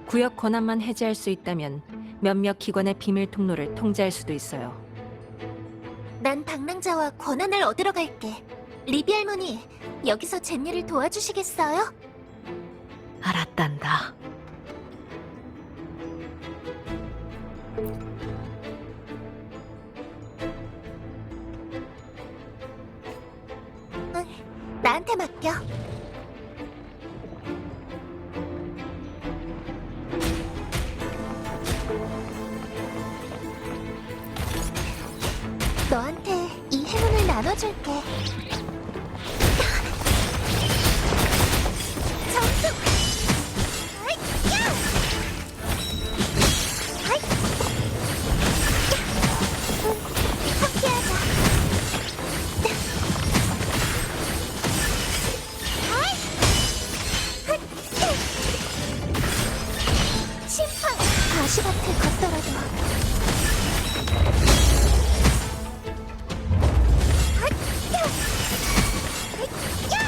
S1: 구역 권한만 해제할 수 있다면 몇몇 기관의 비밀 통로를 통제할 수도 있어요.
S2: 난 방랑자와 권한을 얻으러 갈게. 리비 할머니, 여기서 젠니를 도와주시겠어요?
S6: 알았단다.
S2: 응, 나한테 맡겨. 너한테 이 행운을 나눠줄게. 점수! 아이, 야! 아이! 야! 응, 함께하자. 아이! 헛! 심판! 가시밭을 걷더라도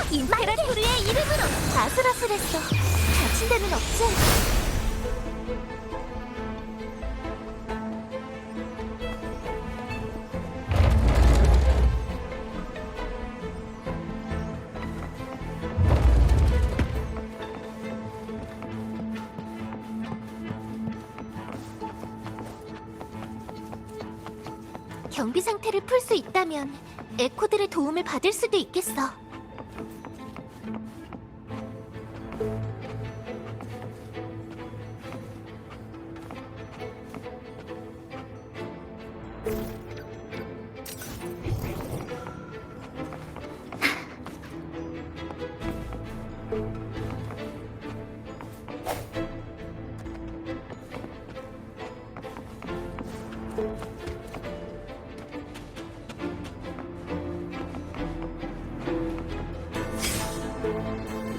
S2: 임페라토르의 이름으로 아슬아슬했어. 다친 데는 없지? 경비 상태를 풀 수 있다면 에코들의 도움을 받을 수도 있겠어.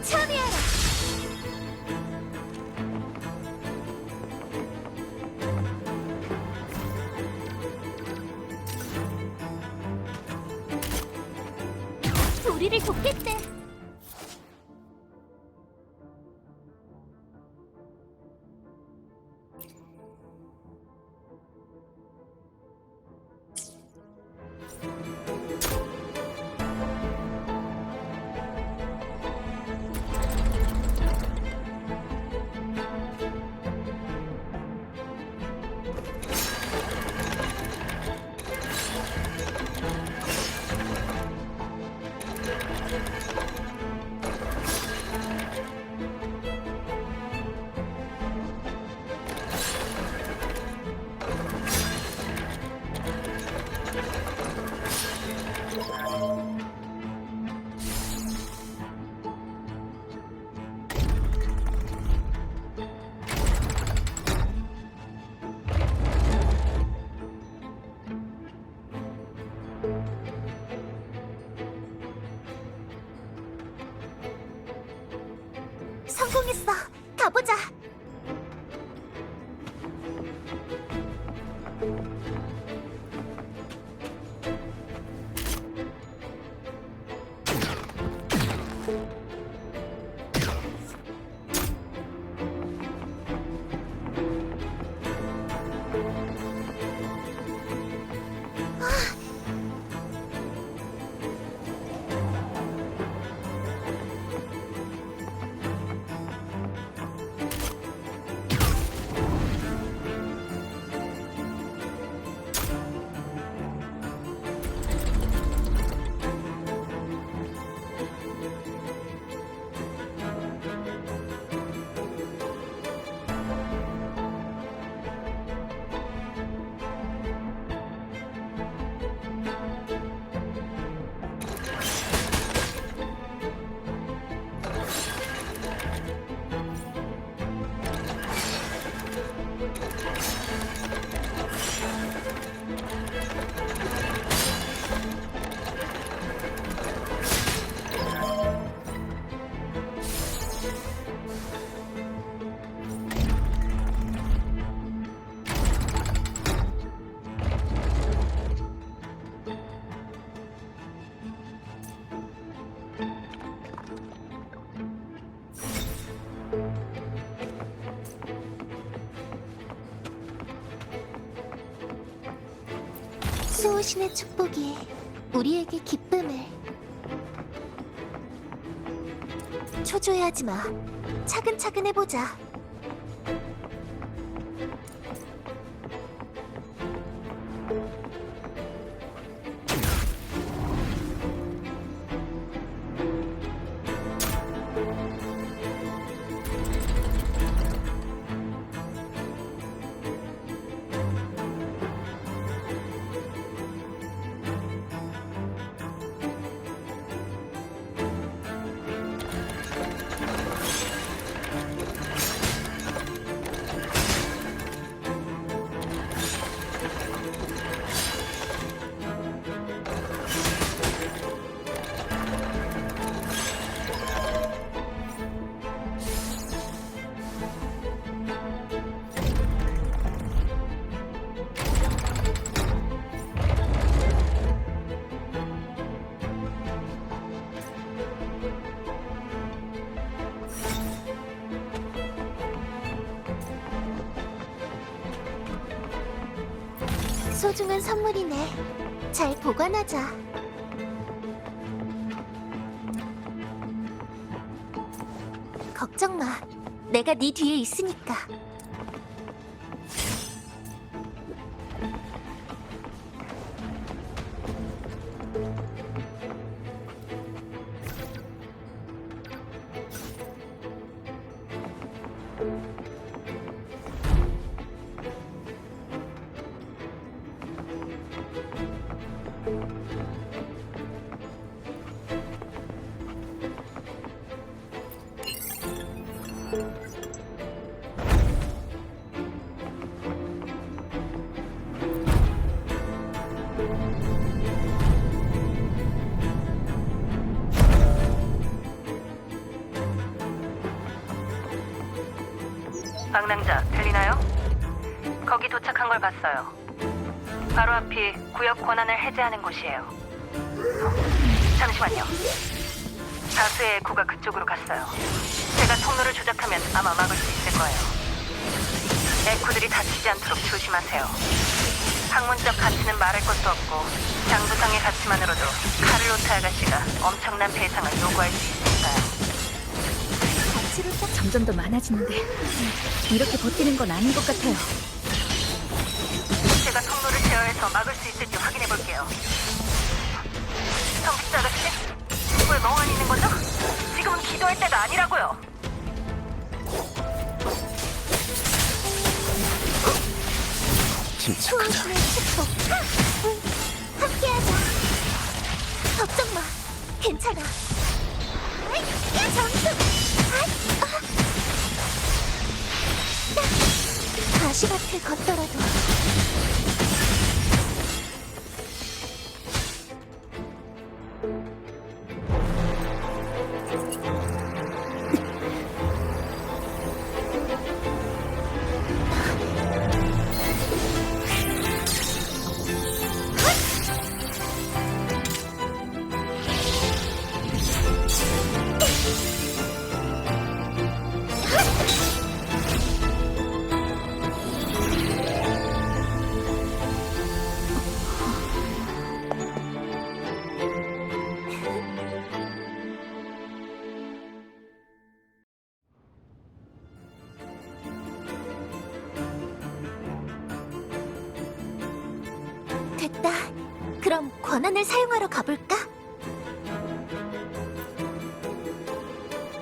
S2: 참여하라. 우리를 돕겠대. 성공했어. 가보자. 수호신의 축복이 우리에게 기쁨을. 초조해하지 마. 차근차근 해보자. 소중한 선물이네. 잘 보관하자. 걱정 마. 내가 네 뒤에 있으니까.
S1: 방랑자 들리나요? 거기 도착한 걸 봤어요. 바로 앞이 구역 권한을 해제하는 곳이에요. 잠시만요. 다수의 에코가 그쪽으로 갔어요. 제가 통로를 조작하면 아마 막을 수 있을 거예요. 에코들이 다치지 않도록 조심하세요. 학문적 가치는 말할 것도 없고 장부상의 가치만으로도 카를로트 아가씨가 엄청난 배상을 요구할 수 있으니까요.
S2: 가치를 딱
S4: 점점 더 많아지는데 이렇게 버티는 건 아닌 것 같아요.
S1: 제가 통로를 제어해서 막을 수 있을지 확인해 볼게요. 성직자 아가씨, 왜 멍하니 있는 거죠? 지금은 기도할 때가 아니라고요.
S3: 침착하자.
S2: 소신의 축복. 함께하자. 걱정 마. 괜찮아. 점수. 가시밭을 걷더라도 됐다. 그럼 권한을 사용하러 가볼까?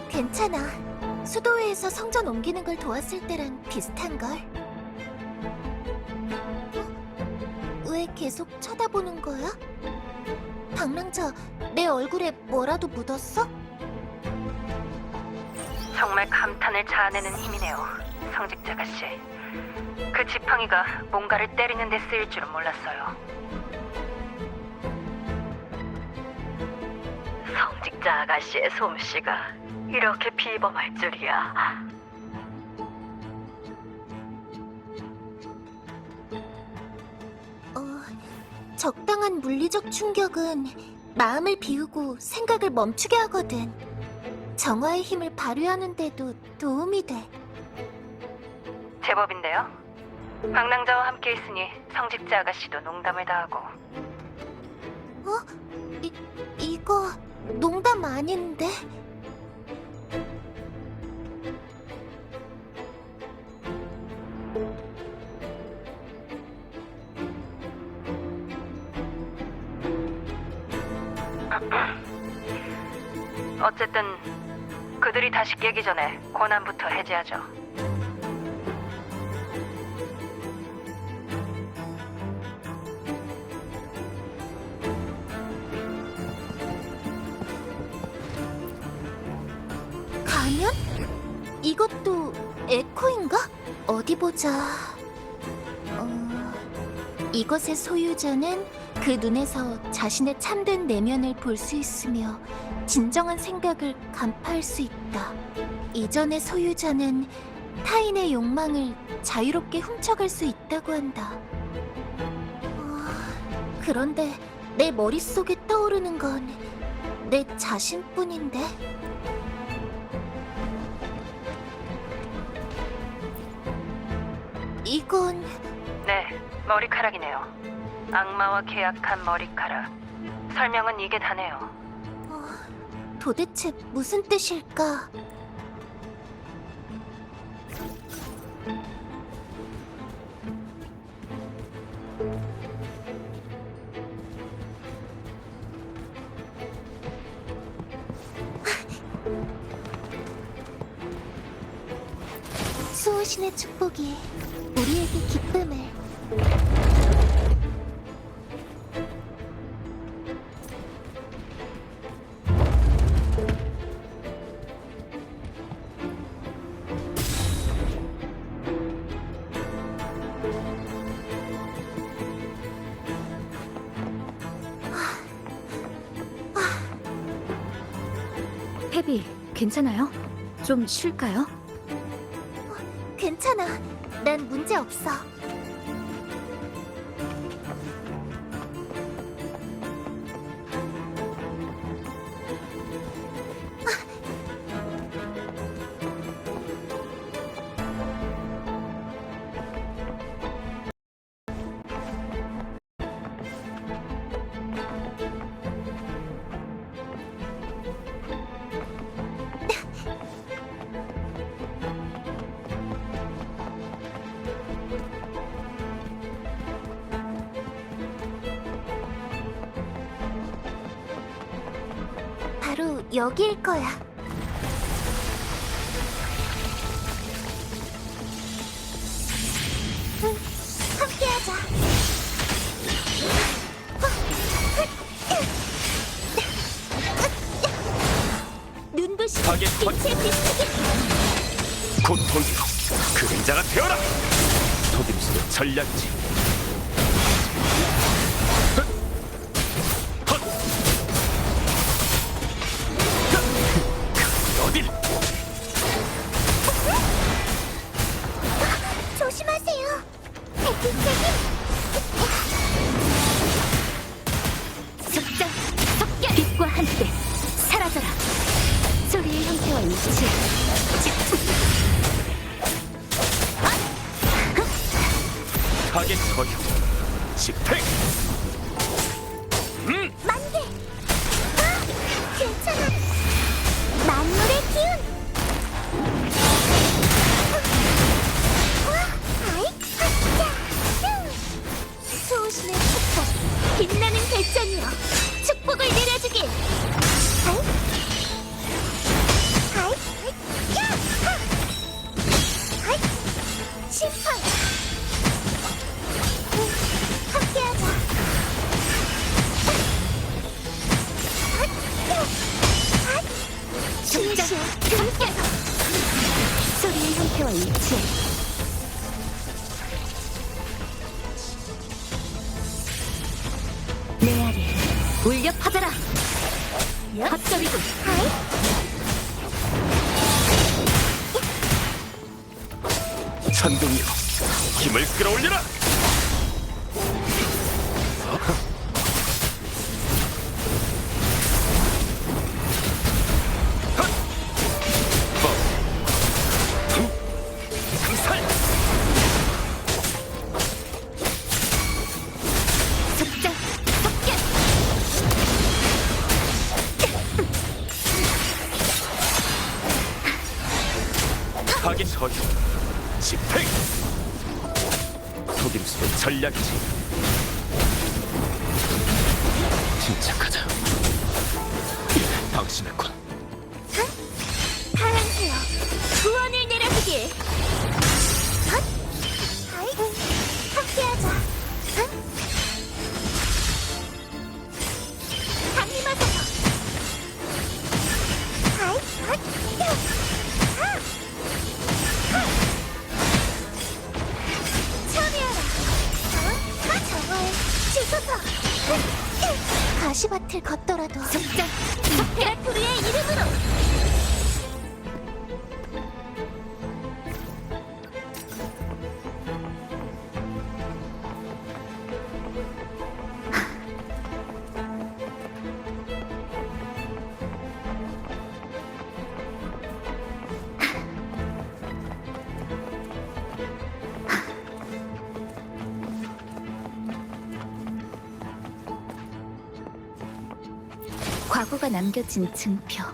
S2: 괜찮아. 수도회에서 성전 옮기는 걸 도왔을 때랑 비슷한걸. 왜 계속 쳐다보는 거야? 방랑자, 내 얼굴에 뭐라도 묻었어?
S1: 정말 감탄을 자아내는 힘이네요, 성직자 아가씨. 그 지팡이가 뭔가를 때리는 데 쓰일 줄은 몰랐어요. 성직자 아가씨의 솜씨가 이렇게 비범할 줄이야.
S2: 적당한 물리적 충격은 마음을 비우고 생각을 멈추게 하거든. 정화의 힘을 발휘하는 데도 도움이 돼.
S1: 제법인데요. 방랑자와 함께 있으니 성직자 아가씨도 농담을 다 하고.
S2: 이거 농담 아닌데?
S1: 어쨌든 그들이 다시 깨기 전에 권한부터 해제하죠.
S2: 가면? 이것도 에코인가? 어디 보자. 이것의 소유자는 그 눈에서 자신의 참된 내면을 볼 수 있으며 진정한 생각을 간파할 수 있다. 이전의 소유자는 타인의 욕망을 자유롭게 훔쳐갈 수 있다고 한다. 그런데 내 머릿속에 떠오르는 건 내 자신뿐인데? 이건
S1: 네, 머리카락이네요. 악마와 계약한 머리카락. 설명은 이게 다네요.
S2: 도대체 무슨 뜻일까? 수호신의 축복이 우리에게 기쁨을.
S4: 페비, 괜찮아요? 좀 쉴까요?
S2: 괜찮아. 난 문제 없어. 바로 여기일 거야. 응, 함께하자. 눈부시게
S3: 타겟
S2: 빛의 비치기.
S3: 고통이로 그림자가 되어라. 속임수도 전략이지. 어딜?
S2: 조심하세요. 빛의 힘.
S4: 속장, 속결! 빛과 함께 사라져라. 소리의 형태와 일치.
S3: 타겟 처형. 집행.
S2: 만개. 괜찮아. 만물의 기운. 아이, 수호신의 축복. 빛나는 별장이여. 축복을 내려주길. 아이, 아이, 야, 아이, 심판. 함께하자.
S4: 속장, 속결! 소리의 형태와 일치. 메아리, 울려 퍼져라. 헛소리군.
S3: 천둥이여 힘을 끌어올려라.
S4: 속장, 속결!
S3: 타겟 처형. 집행. 속임수도 전략이지. 침착하자. 당신의 건
S2: 파랑새여, 구원을 내려주길. 헛! 아이고, 함께하자. 헛! 강림하소서. 아이, 헛! 하! 하! 참여하라. 정월 치소서. 가시밭을 걷더라도
S4: 속장,
S2: 베라토르의 이름으로.
S4: 과거가 남겨진 증표.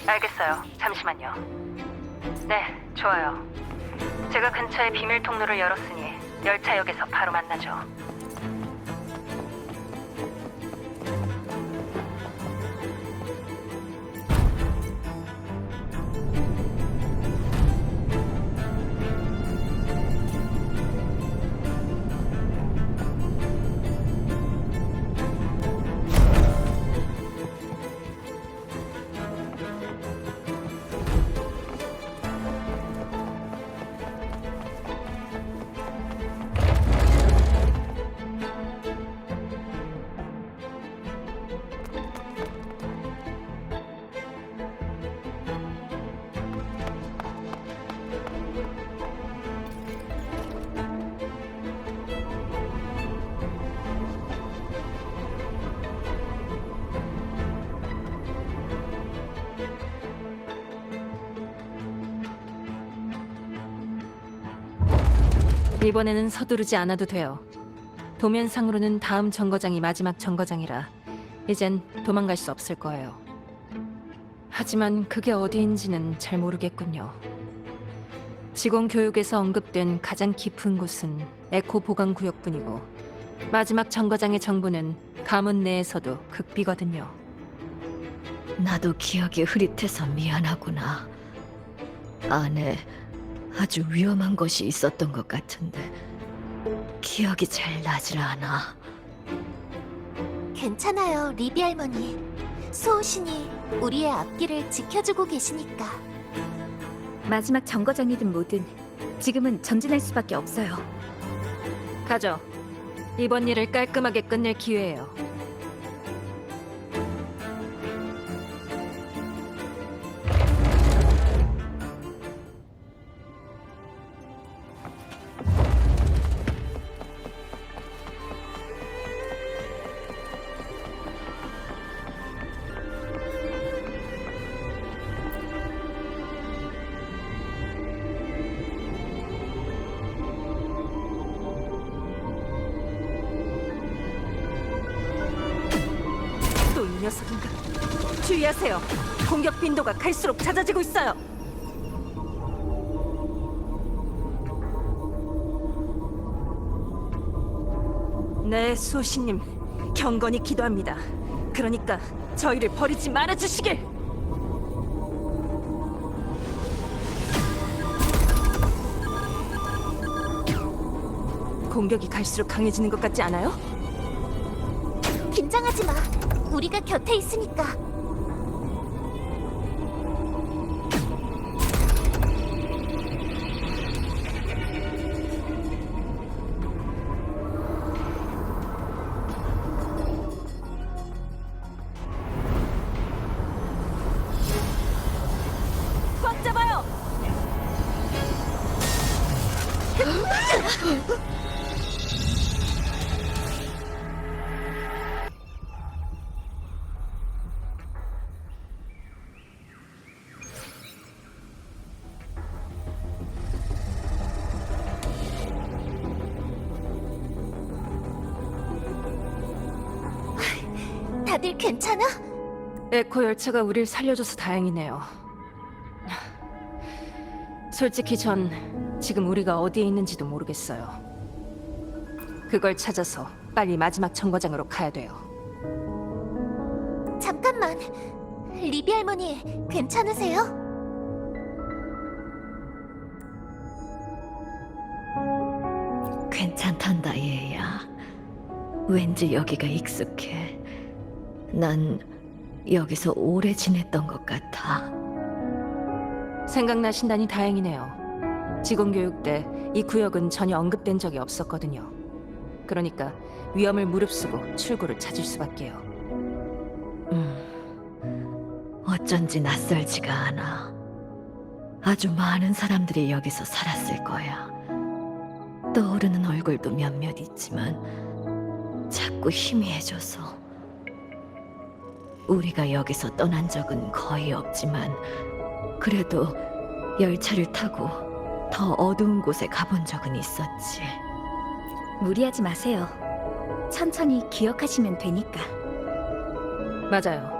S1: 알겠어요. 잠시만요. 네, 좋아요. 제가 근처에 비밀 통로를 열었으니 열차역에서 바로 만나죠. 이번에는 서두르지 않아도 돼요. 도면상으로는 다음 정거장이 마지막 정거장이라 이젠 도망갈 수 없을 거예요. 하지만 그게 어디인지는 잘 모르겠군요. 직원 교육에서 언급된 가장 깊은 곳은 에코 보관 구역뿐이고 마지막 정거장의 정보는 가문 내에서도 극비거든요.
S6: 나도 기억이 흐릿해서 미안하구나. 안에 아주 위험한 것이 있었던 것 같은데 기억이 잘 나질 않아.
S2: 괜찮아요, 리비 할머니. 수호신이 우리의 앞길을 지켜주고 계시니까.
S4: 마지막 정거장이든 뭐든 지금은 전진할 수밖에 없어요.
S1: 가죠. 이번 일을 깔끔하게 끝낼 기회예요. 또 이 녀석인가? 주의하세요. 공격 빈도가 갈수록 잦아지고 있어요. 네, 수호신님. 경건히 기도합니다. 그러니까 저희를 버리지 말아주시길! 공격이 갈수록 강해지는 것 같지 않아요?
S2: 긴장하지 마. 우리가 곁에 있으니까.
S1: 꽉 잡아요!
S2: 다들 괜찮아?
S1: 에코 열차가 우릴 살려줘서 다행이네요. 솔직히 전 지금 우리가 어디에 있는지도 모르겠어요. 그걸 찾아서 빨리 마지막 정거장으로 가야 돼요.
S2: 잠깐만. 리비 할머니, 괜찮으세요?
S6: 괜찮단다, 얘야. 왠지 여기가 익숙해. 난 여기서 오래 지냈던 것 같아.
S1: 생각나신다니 다행이네요. 직원교육 때 이 구역은 전혀 언급된 적이 없었거든요. 그러니까 위험을 무릅쓰고 출구를 찾을 수밖에요.
S6: 어쩐지 낯설지가 않아. 아주 많은 사람들이 여기서 살았을 거야. 떠오르는 얼굴도 몇몇 있지만 자꾸 희미해져서. 우리가 여기서 떠난 적은 거의 없지만 그래도 열차를 타고 더 어두운 곳에 가본 적은 있었지.
S4: 무리하지 마세요. 천천히 기억하시면 되니까.
S1: 맞아요.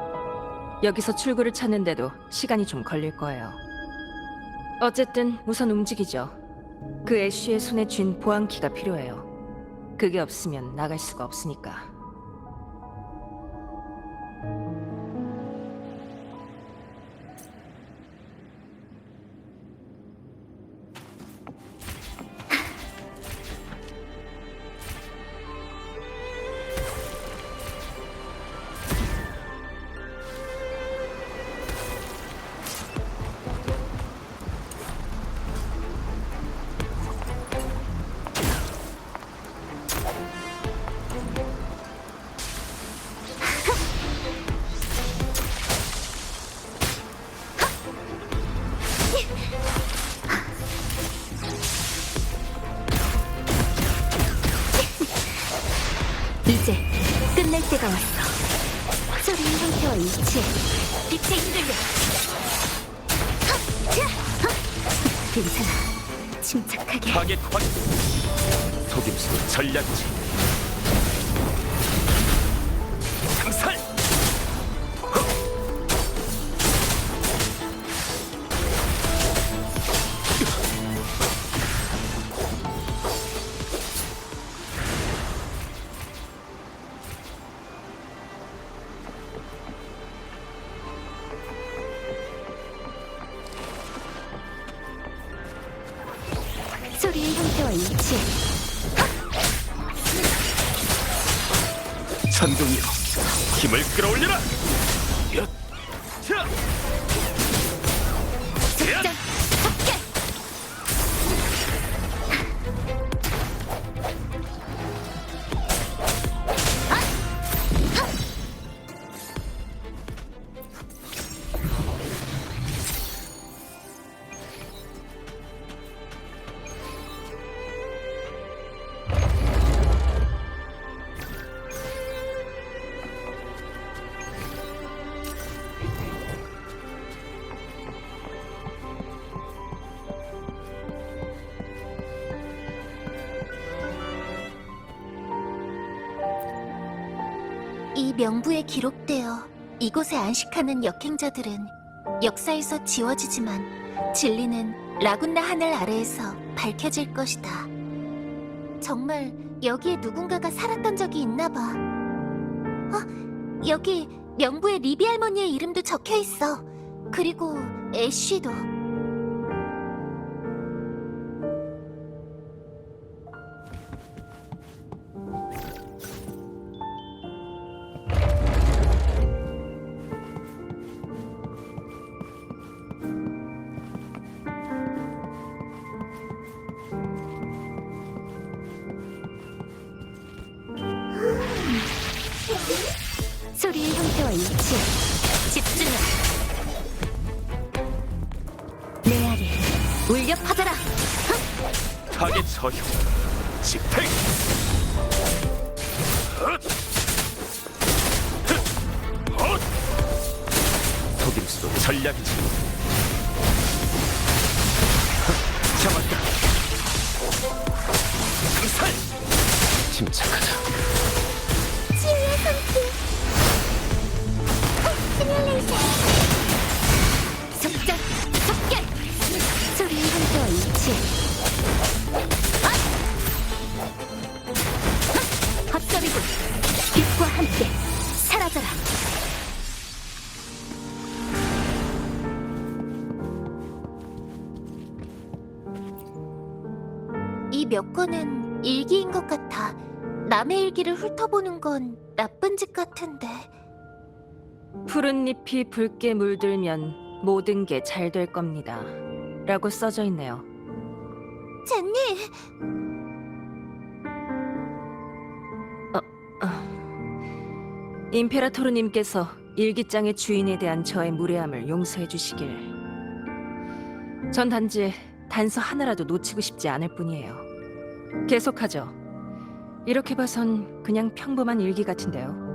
S1: 여기서 출구를 찾는데도 시간이 좀 걸릴 거예요. 어쨌든 우선 움직이죠. 그 애쉬의 손에 쥔 보안키가 필요해요. 그게 없으면 나갈 수가 없으니까.
S4: 이제 끝낼 때가 왔어. 소리의 형태와 일치해 빛에 흔들려. 괜찮아. 침착하게.
S3: 타겟 확인. 속임수도 전략이지. 상살.
S4: 소리의 형태와 일치해.
S3: 천둥이여, 힘을 끌어올려라. 엿, 자, 야!
S4: 짠! 합계!
S2: 이 명부에 기록되어 이곳에 안식하는 역행자들은 역사에서 지워지지만 진리는 라군나 하늘 아래에서 밝혀질 것이다. 정말 여기에 누군가가 살았던 적이 있나 봐. 여기 명부에 리비 할머니의 이름도 적혀 있어. 그리고 애쉬도.
S4: 소리의 형태와 일치해.
S2: 집중해.
S4: 메아리 울려 퍼져라.
S3: 타겟 서형. 집행. 헛! 헛! 헛! 속임수도 전략이지. 잡았다. 강살. 침착하자.
S2: 치유의 손길. 시뮬레이션.
S4: 속전 속결. 소리의 형태와 일치해. 헛소리군. 빛과 함께 사라져라.
S2: 이 몇 권은 일기인 것 같아. 남의 일기를 훑어보는 건 나쁜 짓 같은데.
S1: 푸른 잎이 붉게 물들면 모든 게 잘 될 겁니다. 라고 써져 있네요.
S2: 젠니!
S1: 임페라토르님께서 일기장의 주인에 대한 저의 무례함을 용서해 주시길. 전 단지 단서 하나라도 놓치고 싶지 않을 뿐이에요. 계속하죠. 이렇게 봐선 그냥 평범한 일기 같은데요.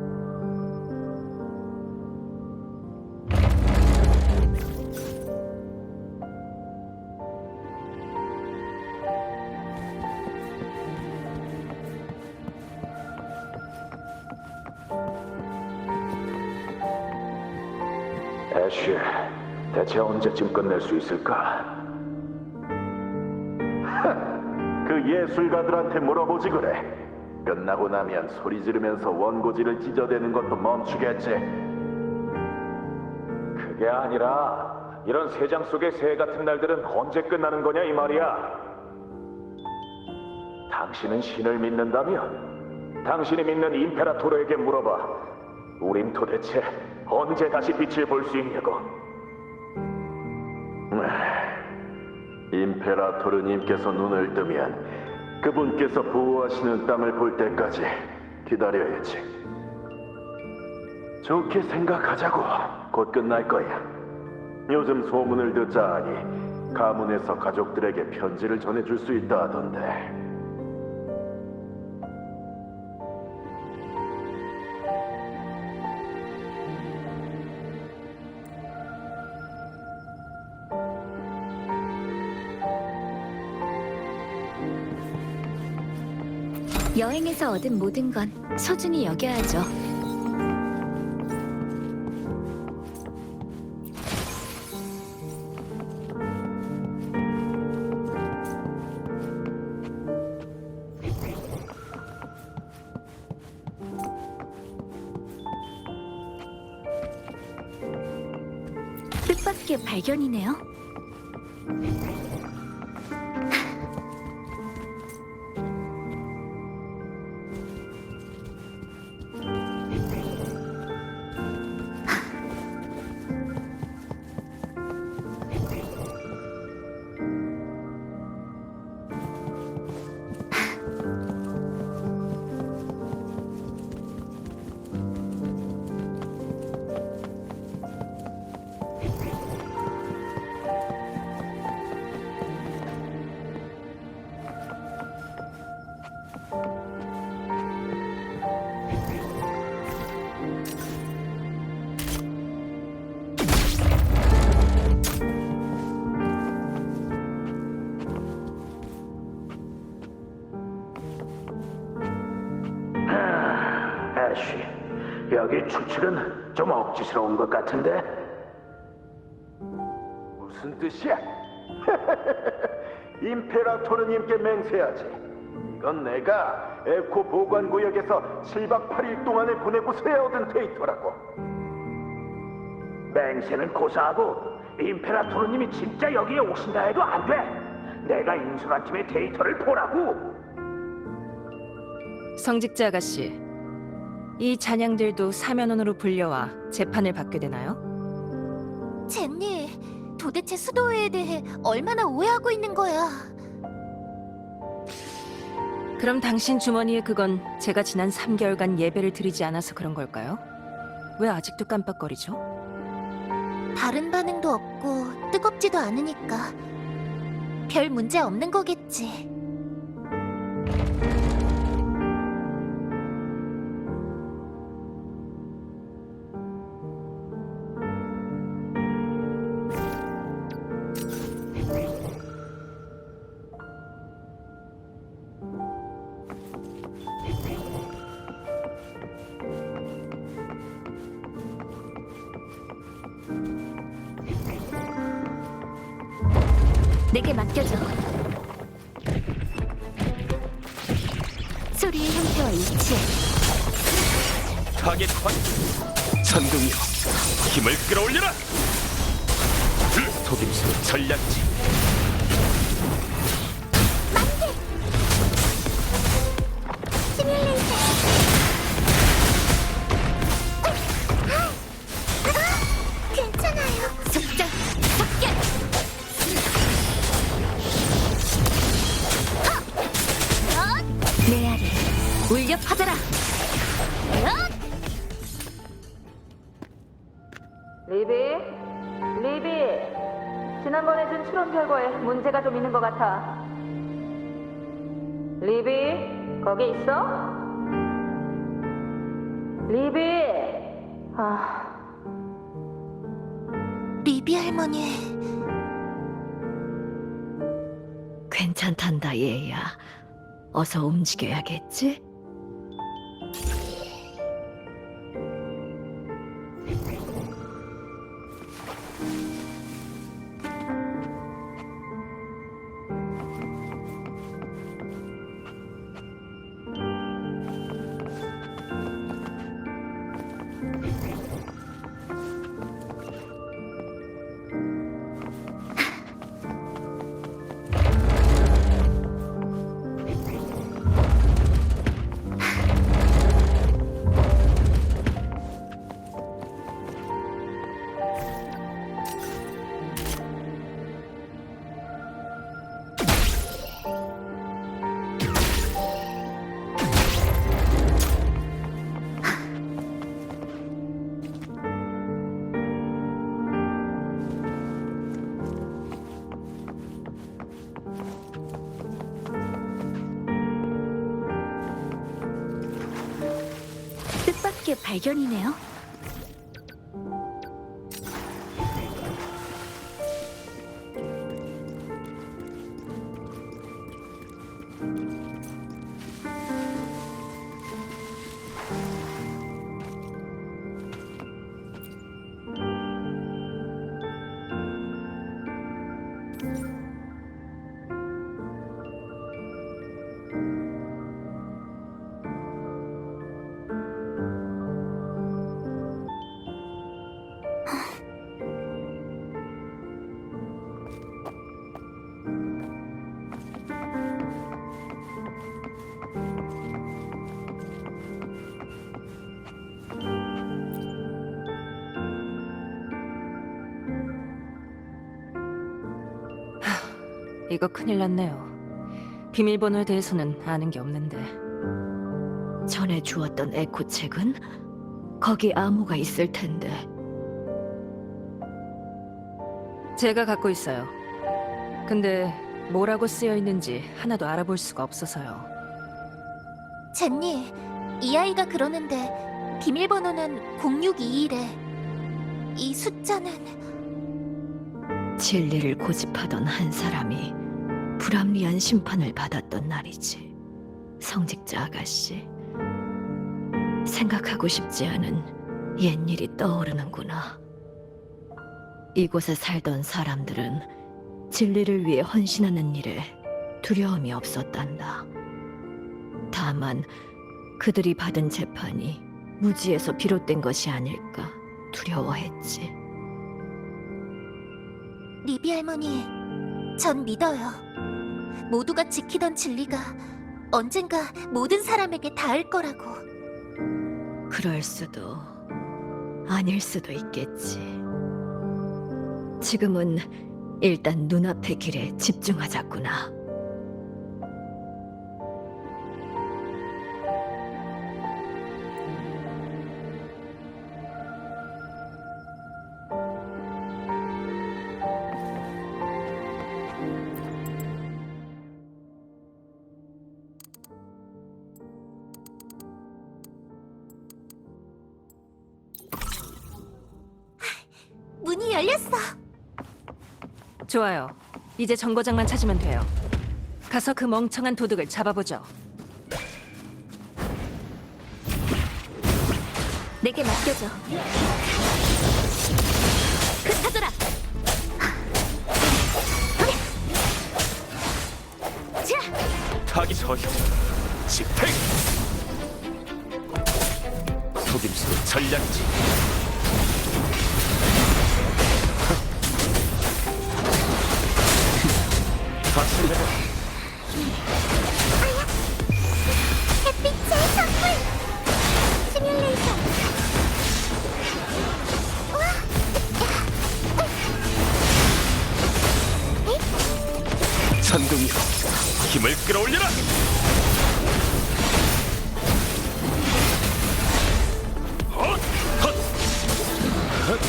S7: 애쉬, 대체 언제쯤 끝낼 수 있을까?
S5: 그 예술가들한테 물어보지 그래. 끝나고 나면 소리 지르면서 원고지를 찢어대는 것도 멈추겠지.
S7: 그게 아니라 이런 세장 속의 새 같은 날들은 언제 끝나는 거냐 이 말이야. 당신은 신을 믿는다면 당신이 믿는 임페라토르에게 물어봐. 우린 도대체 언제 다시 빛을 볼 수 있냐고.
S5: 임페라토르님께서 눈을 뜨면 그분께서 보호하시는 땅을 볼 때까지 기다려야지. 좋게 생각하자고. 곧 끝날 거야. 요즘 소문을 듣자 하니 가문에서 가족들에게 편지를 전해줄 수 있다 하던데.
S4: 여행에서 얻은 모든 건 소중히 여겨야죠. 뜻밖의 발견이네요.
S7: 애쉬, 여기 추측은 좀 억지스러운 것 같은데?
S5: 무슨 뜻이야? 임페라토르님께 맹세하지. 이건 내가 에코 보관구역에서 7박 8일 동안을 보내고서야 얻은 데이터라고.
S7: 맹세는 고사하고 임페라토르님이 진짜 여기에 오신다 해도 안 돼. 내가 인수한 팀의 데이터를 보라고.
S1: 성직자 아가씨, 이 잔향들도 사면원으로 불려와 재판을 받게 되나요?
S2: 젠니, 도대체 수도회에 대해 얼마나 오해하고 있는 거야?
S1: 그럼 당신 주머니에 그건 제가 지난 3개월간 예배를 드리지 않아서 그런 걸까요? 왜 아직도 깜빡거리죠?
S2: 다른 반응도 없고 뜨겁지도 않으니까 별 문제 없는 거겠지.
S4: 내게 맡겨줘. 소리의 형태와 일치해.
S3: 타겟 확인. 전동이여, 힘을 끌어올려라. 속임수 전략지.
S2: 괜찮아요.
S4: 속장 삭제. 메아리 울려 퍼져라.
S1: 리비? 리비! 지난번에 준 추론 결과에 문제가 좀 있는 것 같아. 리비? 거기 있어? 리비!
S2: 리비 할머니,
S6: 괜찮단다, 얘야. 어서 움직여야겠지?
S4: 뜻밖의 발견이네요.
S1: 이거 큰일 났네요. 비밀번호에 대해서는 아는 게 없는데.
S6: 전에 주었던 에코책은? 거기 암호가 있을 텐데.
S1: 제가 갖고 있어요. 근데 뭐라고 쓰여 있는지 하나도 알아볼 수가 없어서요.
S2: 젠니, 이 아이가 그러는데 비밀번호는 0621에 이 숫자는
S6: 진리를 고집하던 한 사람이 불합리한 심판을 받았던 날이지. 성직자 아가씨. 생각하고 싶지 않은 옛일이 떠오르는구나. 이곳에 살던 사람들은 진리를 위해 헌신하는 일에 두려움이 없었단다. 다만 그들이 받은 재판이 무지에서 비롯된 것이 아닐까 두려워했지.
S2: 리비 할머니, 전 믿어요. 모두가 지키던 진리가 언젠가 모든 사람에게 닿을 거라고.
S6: 그럴 수도 아닐 수도 있겠지. 지금은 일단 눈앞의 길에 집중하자꾸나.
S2: 문이 열렸어.
S1: 좋아요. 이제 정거장만 찾으면 돼요. 가서 그 멍청한 도둑을 잡아보죠.
S4: 내게 맡겨줘. 흩어져라.
S3: 타기 서형 집행 속임수로 전략지. 확실해.
S2: 햇빛의 선물! 시뮬레이션!
S3: 천둥이여 힘을 끌어올려라. 헛! 헛! 헛!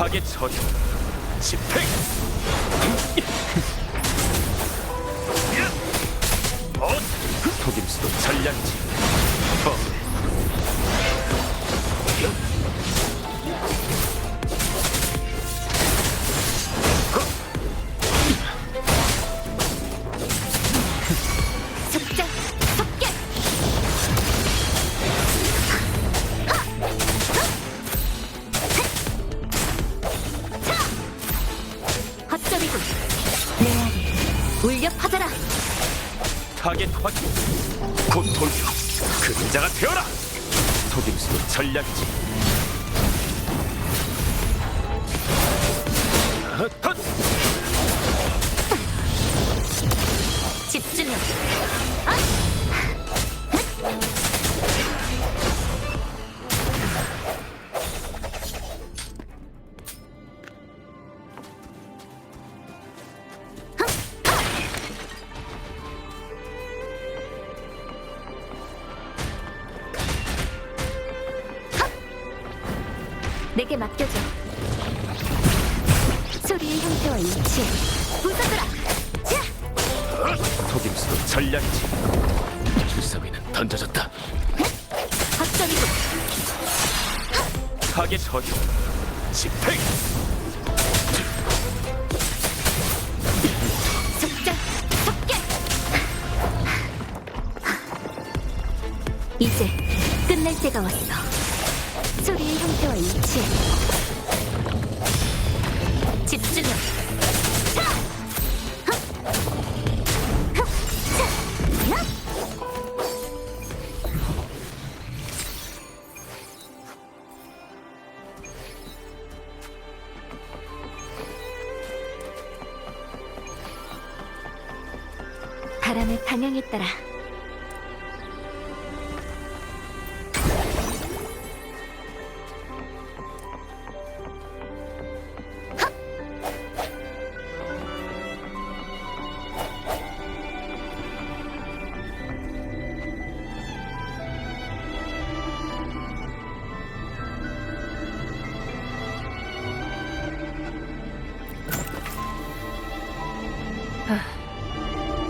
S3: 타겟 처리. 집행. 속임수도 전략지.
S2: 속자, 속게. 헛점이군. 내 알이 울려 퍼져라.
S3: 타겟 확인. 곧 돌려. 그림자가 되어라. 속임수도 전략지. 헛!
S2: 집중해. 내게 맡겨줘. 소리의 형태와 일치해. 부숴주라.
S3: 속임수도 전략지. 출사위는 던져졌다.
S2: 헛점이군.
S3: 타겟 처리. 집행.
S2: 속자, 속게. 이제 끝낼 때가 왔어. 소리의 형태와 일치해. 집중해. 차! 헉! 헉! 차! 야! 바람의 방향에 따라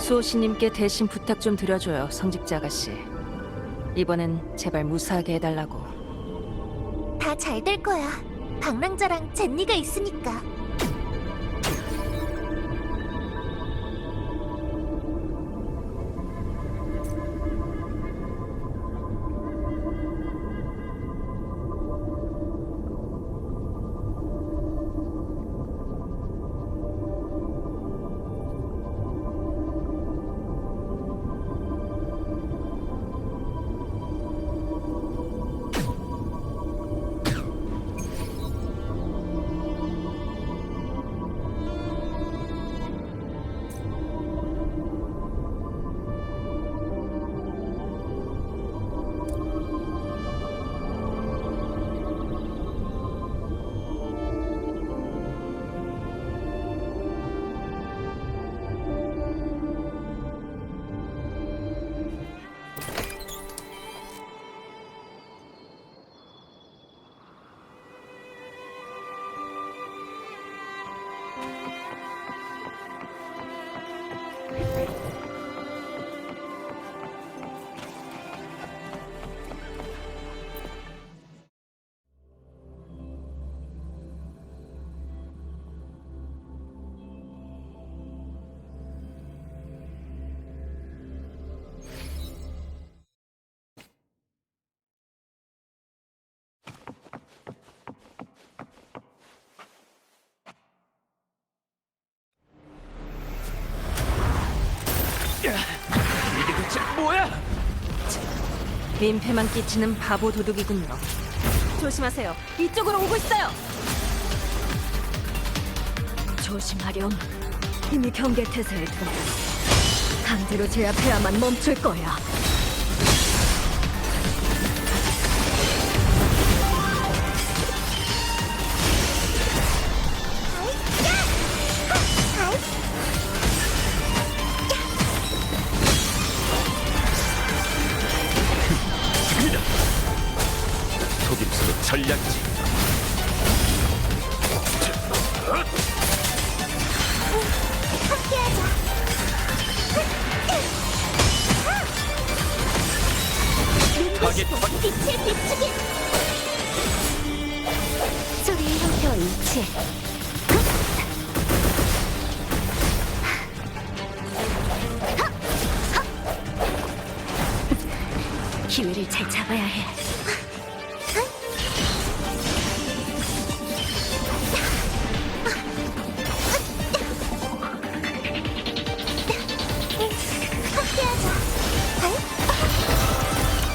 S1: 수호씨님께 대신 부탁 좀 드려줘요, 성직자 아가씨. 이번엔 제발 무사하게 해달라고.
S2: 다 잘 될 거야. 방랑자랑 젠니가 있으니까.
S3: 이게 대체 뭐야?
S1: 민폐만 끼치는 바보 도둑이군요. 조심하세요. 이쪽으로 오고 있어요.
S6: 조심하렴. 이미 경계 태세에 들어갔어. 강제로 제압해야만 멈출 거야.
S3: 속임수도 전략지.
S2: 빛을 비추게! 소리의 형태와 일치해.
S4: 기회를 잘 잡아야 해.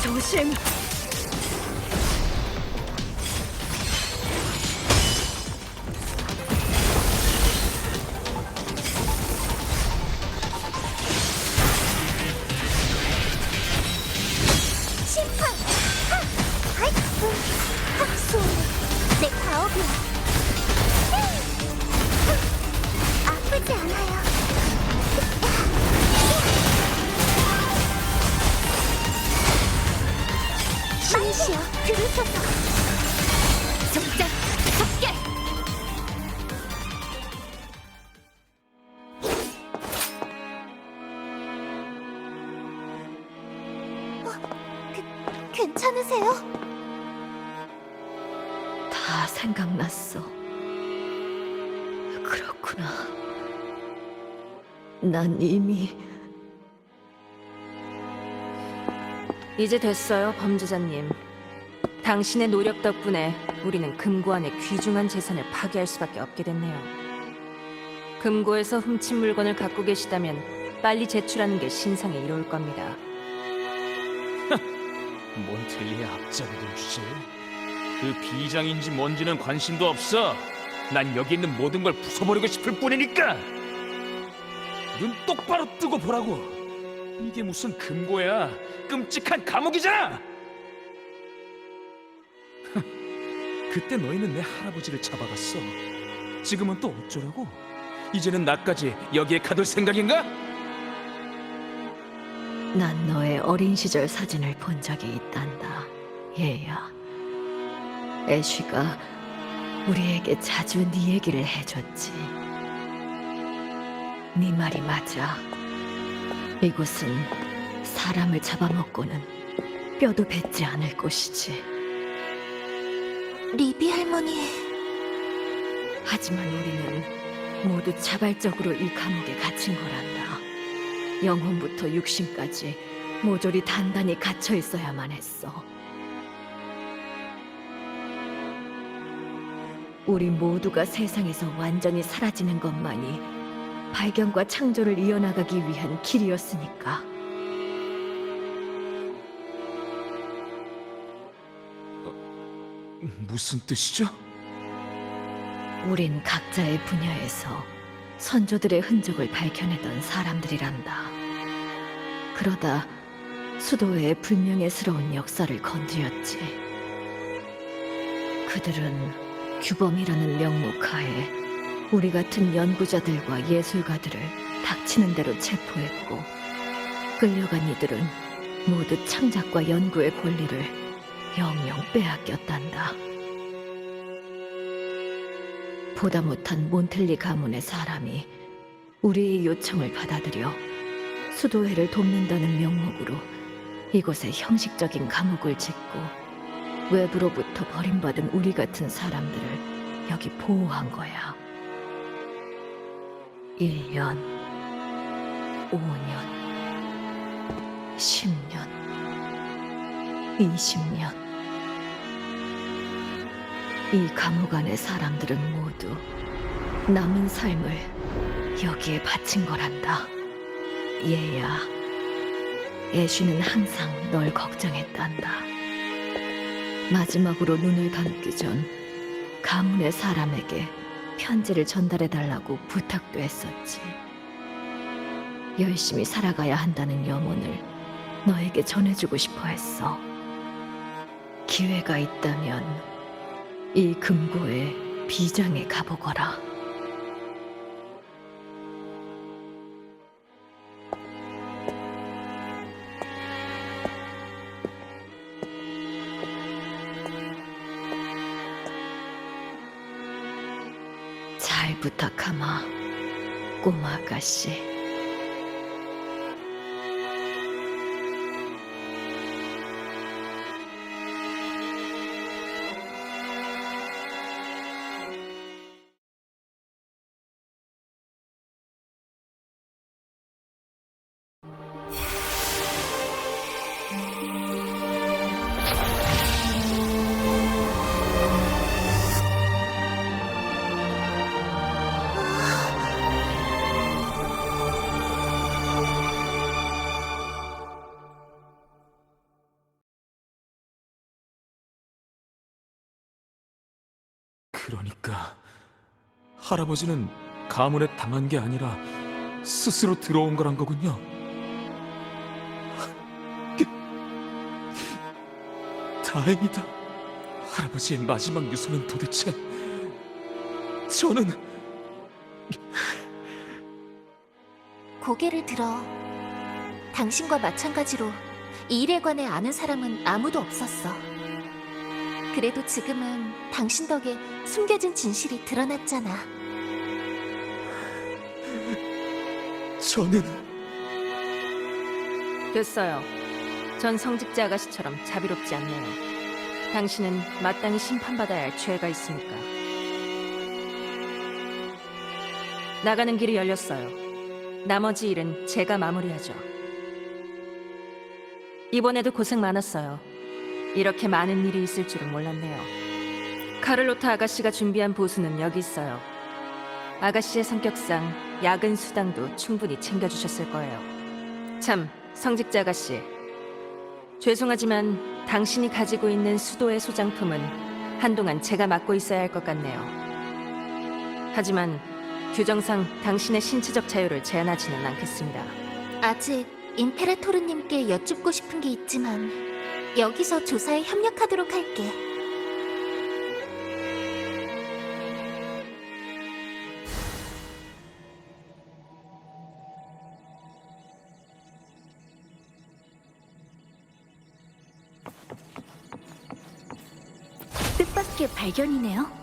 S4: 조심.
S2: 심판! 하! 아이! 학수! 내 가업이야! 아프지 않아요. 신이시여, 들으소서! 속작! 속결! 괜찮으세요?
S6: 다 생각났어. 그렇구나. 난 이미
S1: 이제 됐어요, 범죄자님. 당신의 노력 덕분에 우리는 금고안의 귀중한 재산을 파괴할 수밖에 없게 됐네요. 금고에서 훔친 물건을 갖고 계시다면 빨리 제출하는 게 신상에 이로울 겁니다.
S3: 몬텔리의 앞자리를 주제. 그 비장인지 뭔지는 관심도 없어. 난 여기 있는 모든 걸 부숴버리고 싶을 뿐이니까. 눈 똑바로 뜨고 보라고. 이게 무슨 금고야? 끔찍한 감옥이잖아. 그때 너희는 내 할아버지를 잡아갔어. 지금은 또 어쩌라고? 이제는 나까지 여기에 가둘 생각인가?
S6: 난 너의 어린 시절 사진을 본 적이 있단다, 얘야. 애쉬가 우리에게 자주 네 얘기를 해줬지. 네 말이 맞아. 이곳은 사람을 잡아먹고는 뼈도 뱉지 않을 곳이지.
S2: 리비 할머니,
S6: 하지만 우리는 모두 자발적으로 이 감옥에 갇힌 거란다. 영혼부터 육신까지 모조리 단단히 갇혀 있어야만 했어. 우리 모두가 세상에서 완전히 사라지는 것만이 발견과 창조를 이어나가기 위한 길이었으니까.
S3: 무슨 뜻이죠?
S6: 우린 각자의 분야에서 선조들의 흔적을 밝혀내던 사람들이란다. 그러다 수도회의 불명예스러운 역사를 건드렸지. 그들은 규범이라는 명목하에 우리 같은 연구자들과 예술가들을 닥치는 대로 체포했고, 끌려간 이들은 모두 창작과 연구의 권리를 영영 빼앗겼단다. 보다 못한 몬텔리 가문의 사람이 우리의 요청을 받아들여 수도회를 돕는다는 명목으로 이곳에 형식적인 감옥을 짓고 외부로부터 버림받은 우리 같은 사람들을 여기 보호한 거야. 1년, 5년, 10년, 20년. 이 감옥 안의 사람들은 모두 남은 삶을 여기에 바친 거란다. 얘야, 애쉬는 항상 널 걱정했단다. 마지막으로 눈을 감기 전 가문의 사람에게 편지를 전달해달라고 부탁도 했었지. 열심히 살아가야 한다는 염원을 너에게 전해주고 싶어 했어. 기회가 있다면 이 금고의 비장에 가보거라. 잘 부탁하마, 꼬마 아가씨.
S3: 그러니까 할아버지는 가문에 당한 게 아니라 스스로 들어온 거란 거군요. 다행이다. 할아버지의 마지막 유서는 도대체 저는
S2: 고개를 들어. 당신과 마찬가지로 이 일에 관해 아는 사람은 아무도 없었어. 그래도 지금은 당신 덕에 숨겨진 진실이 드러났잖아.
S3: 저는
S1: 됐어요. 전 성직자 아가씨처럼 자비롭지 않네요. 당신은 마땅히 심판받아야 할 죄가 있으니까. 나가는 길이 열렸어요. 나머지 일은 제가 마무리하죠. 이번에도 고생 많았어요. 이렇게 많은 일이 있을 줄은 몰랐네요. 카를로타 아가씨가 준비한 보수는 여기 있어요. 아가씨의 성격상 야근 수당도 충분히 챙겨주셨을 거예요. 참, 성직자 아가씨. 죄송하지만 당신이 가지고 있는 수도의 소장품은 한동안 제가 맡고 있어야 할 것 같네요. 하지만 규정상 당신의 신체적 자유를 제한하지는 않겠습니다.
S2: 아직 임페라토르님께 여쭙고 싶은 게 있지만 여기서 조사에 협력하도록 할게.
S4: 뜻밖의 발견이네요.